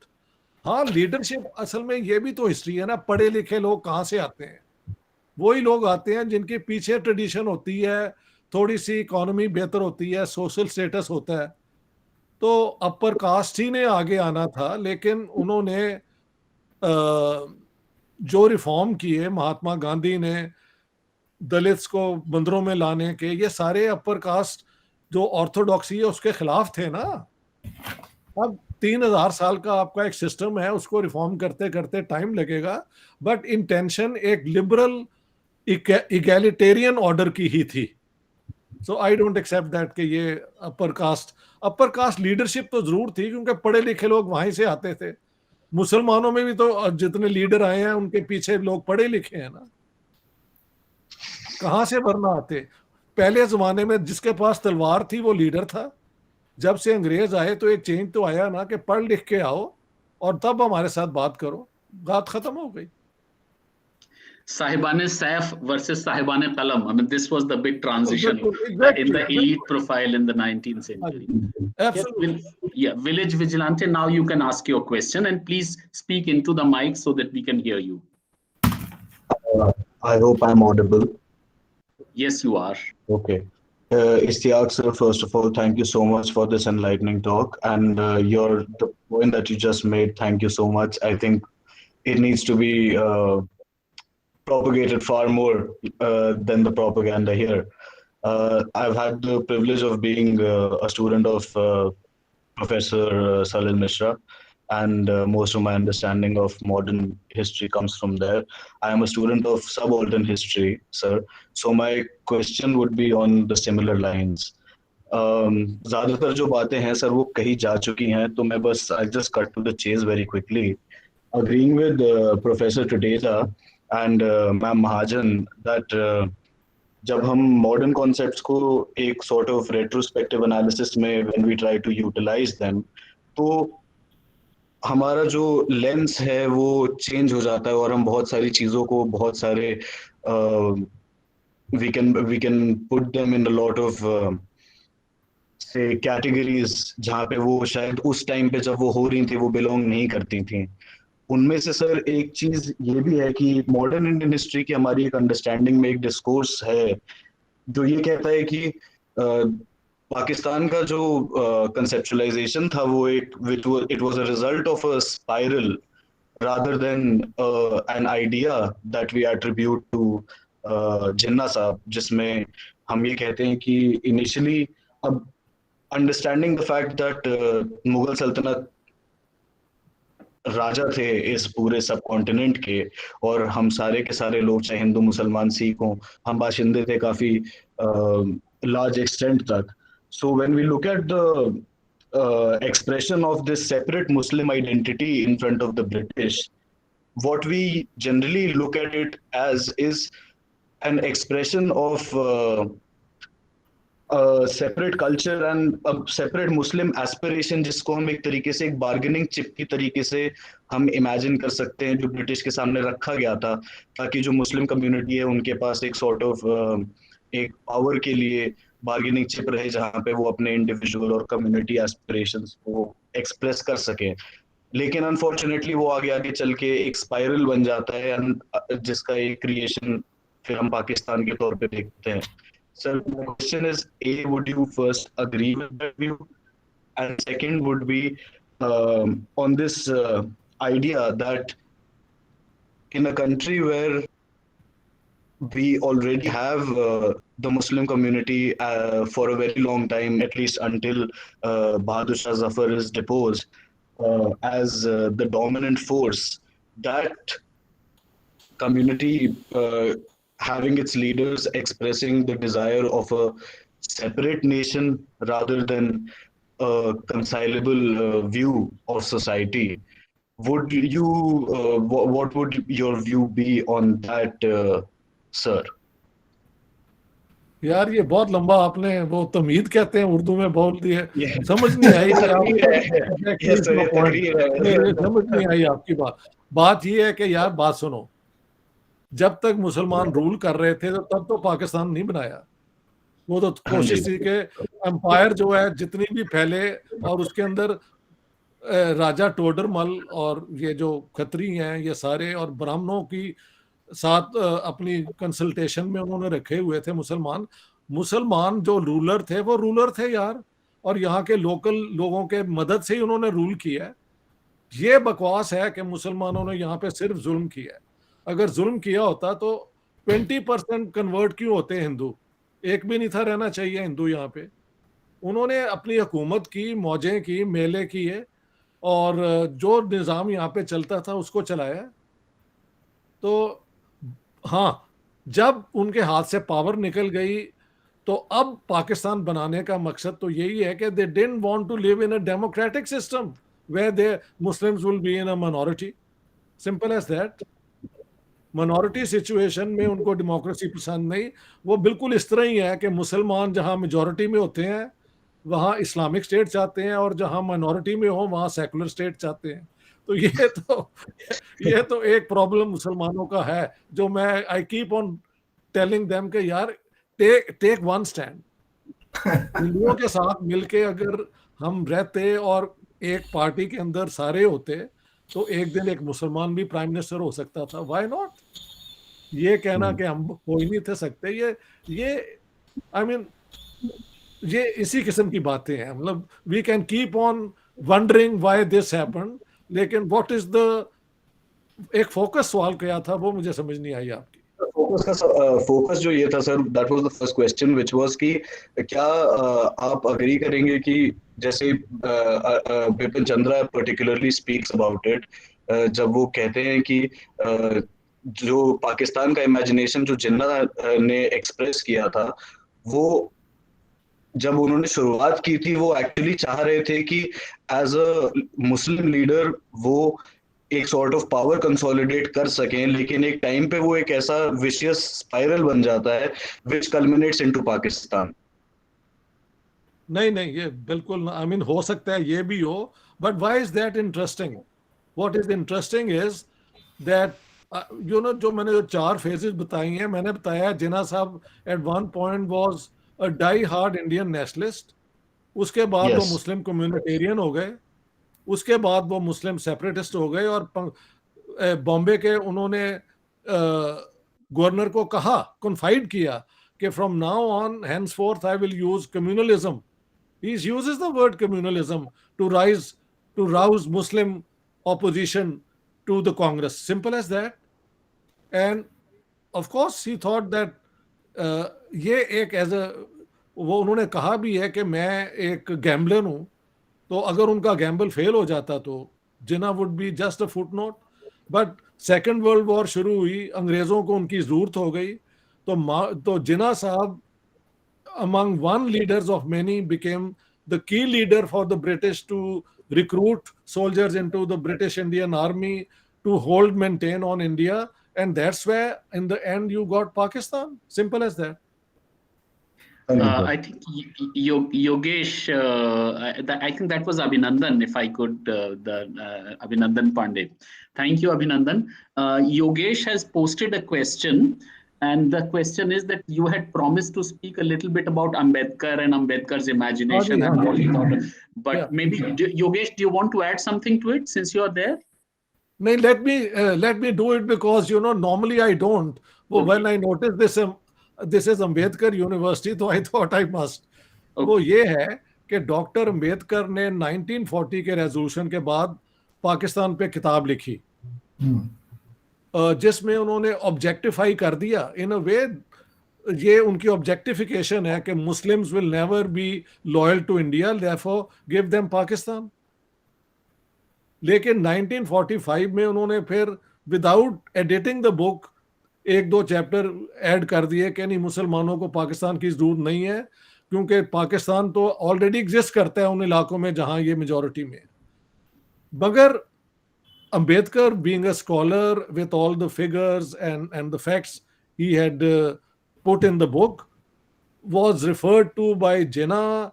हाँ, लीडरशिप असल में ये भी तो हिस्ट्री है ना. पढ़े लिखे लोग कहाँ से आते हैं? वही लोग आते हैं जिनके पीछे ट्रेडिशन होती है, थोड़ी सी इकोनॉमी बेहतर होती है, सोशल स्टेटस होता है. तो अपर कास्ट ही ने आगे आना था, लेकिन उन्होंने जो रिफॉर्म किए महात्मा गांधी ने, दलित्स को मंदिरों में लाने के, ये सारे अपर कास्ट जो ऑर्थोडॉक्सी है उसके खिलाफ थे ना. अब 3000 साल का आपका एक सिस्टम है, उसको रिफॉर्म करते करते टाइम लगेगा, बट इंटेंशन एक लिबरल इगैलिटेरियन ऑर्डर की ही थी. सो आई डोंट एक्सेप्ट दैट कि ये अपर कास्ट लीडरशिप तो जरूर थी, क्योंकि पढ़े लिखे लोग वहीं से आते थे. मुसलमानों में भी तो जितने लीडर आए हैं उनके पीछे लोग पढ़े लिखे हैं ना. कहां से वरना आते? पहले जमाने में जिसके पास तलवार थी वो लीडर था. जब से अंग्रेज आए तो एक चेंज तो आया ना कि पढ़ लिख के आओ और तब हमारे साथ बात करो. बात खत्म हो गई. Sahibane Saif versus Sahibane Qalam. I mean, this was the big transition Exactly. in the elite profile in the 19th century. Absolutely. Yeah, Village Vigilante, now you can ask your question and please speak into the mic so that we can hear you. I hope I'm audible. Yes, you are. Okay. Ishtiaq sir, first of all, thank you so much for this enlightening talk, and the point that you just made, thank you so much. I think it needs to be propagated far more than the propaganda here. I've had the privilege of being a student of Professor Salil Mishra, and most of my understanding of modern history comes from there. I am a student of subaltern history, sir. So my question would be on the similar lines. ज़्यादातर जो बातें हैं sir वो कही जा चुकी हैं, तो मैं बस I'll just cut to the chase very quickly. Agreeing with Professor Tudela and Ma'am Mahajan that जब हम modern concepts को एक sort of retrospective analysis में when we try to utilize them, तो हमारा जो लेंस है वो चेंज हो जाता है और हम बहुत सारी चीज़ों को बहुत सारे we can put them in a lot of say categories जहाँ पे वो शायद उस टाइम पे जब वो हो रही थी वो बिलोंग नहीं करती थी. उनमें से सर एक चीज ये भी है कि मॉडर्न इंडियन हिस्ट्री की हमारी एक अंडरस्टैंडिंग में एक डिस्कोर्स है जो ये कहता है कि पाकिस्तान का जो कंसेप्चुअलाइजेशन था वो एक it was a result of a spiral rather than an idea that we attribute to जिन्ना साहब, जिसमें हम ये कहते हैं कि इनिशियली अब understanding the fact that Mughal सल्तनत राजा थे इस पूरे सब कॉन्टिनेंट के और हम सारे के सारे लोग चाहे हिंदू मुसलमान सिख हों हम बाशिंदे थे काफी लार्ज एक्सटेंट तक. So when we look at the expression of this separate Muslim identity in front of the British, what we generally look at it as is an expression of a separate culture and a separate Muslim aspiration, जिसको हम एक तरीके से एक bargaining chip की तरीके से हम इमेजिन कर सकते हैं जो ब्रिटिश के सामने रखा गया था ताकि जो मुस्लिम कम्युनिटी है उनके पास एक सॉर्ट ऑफ एक पावर के लिए बार्गेनिंग चिप रहे जहाँ पे वो अपने इंडिविजुअल और कम्युनिटी एस्पिरेशंस को एक्सप्रेस कर सके. लेकिन अनफॉर्चुनेटली वो आगे आगे चल के एक स्पाइरल बन जाता है जिसका एक क्रिएशन फिर हम पाकिस्तान के तौर पे देखते हैं. Sir question is a would you first agree with that view and second would be on this idea that in a country where we already have the Muslim community for a very long time, at least until Bahadur Shah Zafar is deposed. as the dominant force, that community having its leaders expressing the desire of a separate nation rather than a conciliable view of society. Would you, what would your view be on that, sir? यार ये बहुत लंबा आपने वो तमीद कहते हैं उर्दू में बोल दिए, Yeah. समझ नहीं आई कि आप Yes, sir, agree है. समझ नहीं आई आपकी बात ये है कि यार बात सुनो, जब तक मुसलमान रूल कर रहे थे तो तब तो पाकिस्तान नहीं बनाया, वो तो कोशिश थी कि एम्पायर जो है जितनी भी फैले और उसके अंदर राजा टोडरमल और ये जो खत्री हैं ये सारे और ब्राह्मणों की साथ अपनी कंसल्टेशन में उन्होंने रखे हुए थे मुसलमान जो रूलर थे वो रूलर थे यार, और यहाँ के लोकल लोगों के मदद से ही उन्होंने रूल किया है। ये बकवास है कि मुसलमानों ने यहाँ पे सिर्फ जुल्म किया है। अगर जुल्म किया होता तो 20% कन्वर्ट क्यों होते हिंदू, एक भी नहीं था रहना चाहिए हिंदू यहाँ पे। उन्होंने अपनी हुकूमत की, मौजें की, मेले किए और जो निज़ाम यहाँ पे चलता था उसको चलाया। तो हाँ, जब उनके हाथ से पावर निकल गई तो अब पाकिस्तान बनाने का मकसद तो यही है कि they didn't want to live in a democratic system where they Muslims will be in a minority, simple as that. Minority situation में उनको डेमोक्रेसी पसंद नहीं, वो बिल्कुल इस तरह ही है कि मुसलमान जहां मेजॉरिटी में होते हैं वहां इस्लामिक स्टेट चाहते हैं और जहां माइनॉरिटी में हो वहां सेकुलर स्टेट चाहते हैं। तो ये तो एक प्रॉब्लम मुसलमानों का है जो मैं I keep on telling them कि यार टेक वन स्टैंड। हिंदुओं के साथ मिलके अगर हम रहते और एक पार्टी के अंदर सारे होते तो एक दिन एक मुसलमान भी प्राइम मिनिस्टर हो सकता था, व्हाई नॉट। ये कहना कि हम हो ही नहीं थे सकते, ये आई मीन ये इसी किस्म की बातें हैं। मतलब we can keep on wondering why this happened, लेकिन व्हाट इज द एक फोकस सवाल किया था वो मुझे समझ नहीं आई आपकी। फोकस जो ये था sir, that was the first question which was कि क्या आप अग्री करेंगे कि जैसे Bipin Chandra particularly speaks about it, जब वो कहते हैं कि जो पाकिस्तान का इमेजिनेशन जो जिन्ना ने एक्सप्रेस किया था, वो जब उन्होंने शुरुआत की थी वो एक्चुअली चाह रहे थे कि एज अ मुस्लिम लीडर वो एक सॉर्ट ऑफ पावर कंसोलिडेट कर सकें, लेकिन एक टाइम पे वो एक ऐसा विशियस स्पाइरल बन जाता है विच कल्मिनेट्स इनटू पाकिस्तान। नहीं ये बिल्कुल आई मीन हो सकता है ये भी हो, but why is that interesting? What is interesting is that you know जो मैंने जो 4 फेजेस बताई हैं, मैंने बताया Jinnah sahab at one point was a die hard Indian nationalist, उसके बाद वो मुस्लिम कम्युनिटेरियन हो गए, उसके बाद वो मुस्लिम सेपरेटिस्ट हो गए और बॉम्बे के उन्होंने गवर्नर को कहा, कन्फाइड किया कि from now on henceforth I will use communalism. He uses the word communalism to rouse Muslim opposition to the Congress. Simple as that. And of course he thought that ये एक as a वो उन्होंने कहा भी है कि मैं एक गैम्बलर हूँ, तो अगर उनका गैम्बल फेल हो जाता तो Jinnah would be just a footnote. But second world war शुरू हुई, अंग्रेजों को उनकी जरूरत हो गई, तो जिन्ना साहब among one leaders of many became the key leader for the British to recruit soldiers into the British Indian Army to maintain on India, and that's where in the end you got Pakistan. Simple as that. I think Yogesh, I think that was Abhinandan, if I could, Abhinandan Pandey. Thank you, Abhinandan. Yogesh has posted a question, and the question is that you had promised to speak a little bit about Ambedkar and Ambedkar's imagination and what he thought. But maybe, Yogesh, do you want to add something to it since you are there? No, let me do it because, you know, normally I don't. But when I noticed this is Ambedkar University, so I thought I must. वो ये है कि doctor Ambedkar ने 1940 के resolution के बाद पाकिस्तान पे किताब लिखी, जिसमें उन्होंने ऑब्जेक्टिफाई कर दिया इन अ वे, ये उनकी ऑब्जेक्टिफिकेशन है कि Muslims will never be loyal to India, therefore give them Pakistan. लेकिन 1945 में उन्होंने फिर विदाउट एडिटिंग द बुक एक दो चैप्टर ऐड कर दिए कि नहीं, मुसलमानों को पाकिस्तान की जरूरत नहीं है, क्योंकि पाकिस्तान तो ऑलरेडी एग्जिस्ट करता है उन इलाकों में जहां ये मेजॉरिटी में है. मगर Ambedkar, being a scholar with all the figures and the facts he had put in the book, was referred to by Jinnah,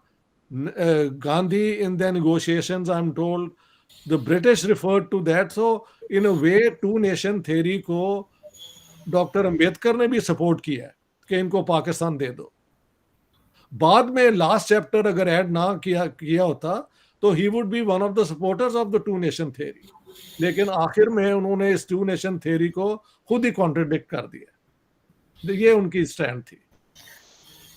Gandhi in the negotiations, I'm told. The British referred to that. So, in a way, two nation theory को doctor Ambedkar ने भी support किया है कि इनको पाकिस्तान दे दो. बाद में लास्ट चैप्टर अगर ऐड ना किया होता तो he would be one of the supporters of the two nation theory. लेकिन आखिर में उन्होंने इस टू नेशन थ्योरी को खुद ही कॉन्ट्रडिक्ट कर दिया. ये उनकी स्टैंड थी.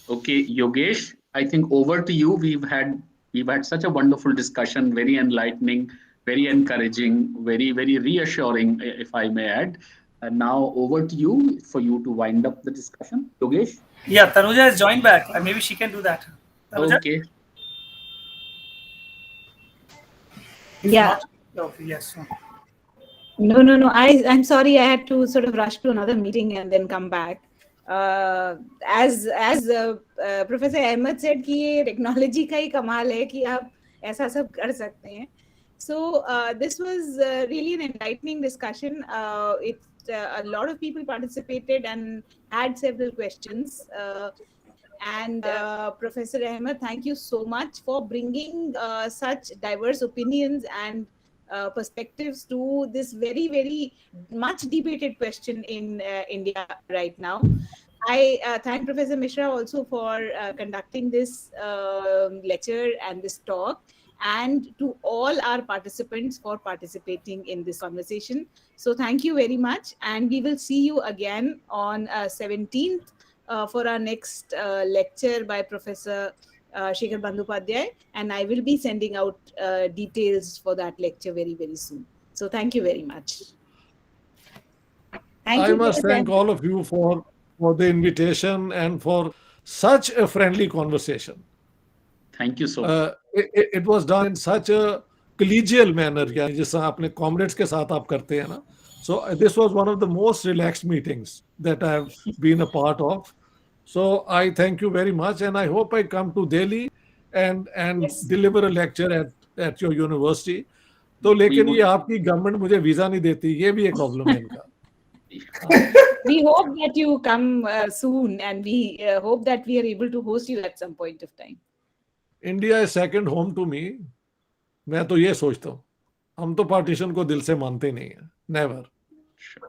Okay, Yogesh, I think over to you. We've had such a wonderful discussion, very enlightening, very encouraging, very reassuring, if I may add. And now over to you for you to wind up the discussion. Yogesh? Yeah, Tanuja has joined back. Maybe she can do that. Tanuja? Okay. Yeah. Okay, yes. No. I'm sorry. I had to sort of rush to another meeting and then come back. As Professor Ahmed said कि ये technology का ही कमाल है कि आप ऐसा सब कर सकते हैं. So this was really an enlightening discussion. A lot of people participated and had several questions. And Professor Ahmed, thank you so much for bringing such diverse opinions and perspectives to this very much debated question in India right now. I thank Professor Mishra also for conducting this lecture and this talk, and to all our participants for participating in this conversation. So thank you very much, and we will see you again on 17th for our next lecture by Professor Shekhar Bandyopadhyay, and I will be sending out details for that lecture very soon. So thank you very much. I must thank all of you for the invitation and for such a friendly conversation. Thank you so much. It was done in such a collegial manner, यानी जिस तरह अपने comrades के साथ आप करते हैं ना. So this was one of the most relaxed meetings that I have been a part of. So I thank you very much, and I hope I come to Delhi and Yes. deliver a lecture at your university. तो लेकिन ये आपकी government मुझे visa नहीं देती, ये भी एक प्रॉब्लम है इनका. We hope that you come soon, and we hope that we are able to host you at some point of time. India is second home to me. मैं तो ये सोचता हूँ, हम तो पार्टीशन को दिल से मानते नहीं है. नेवर. Sure.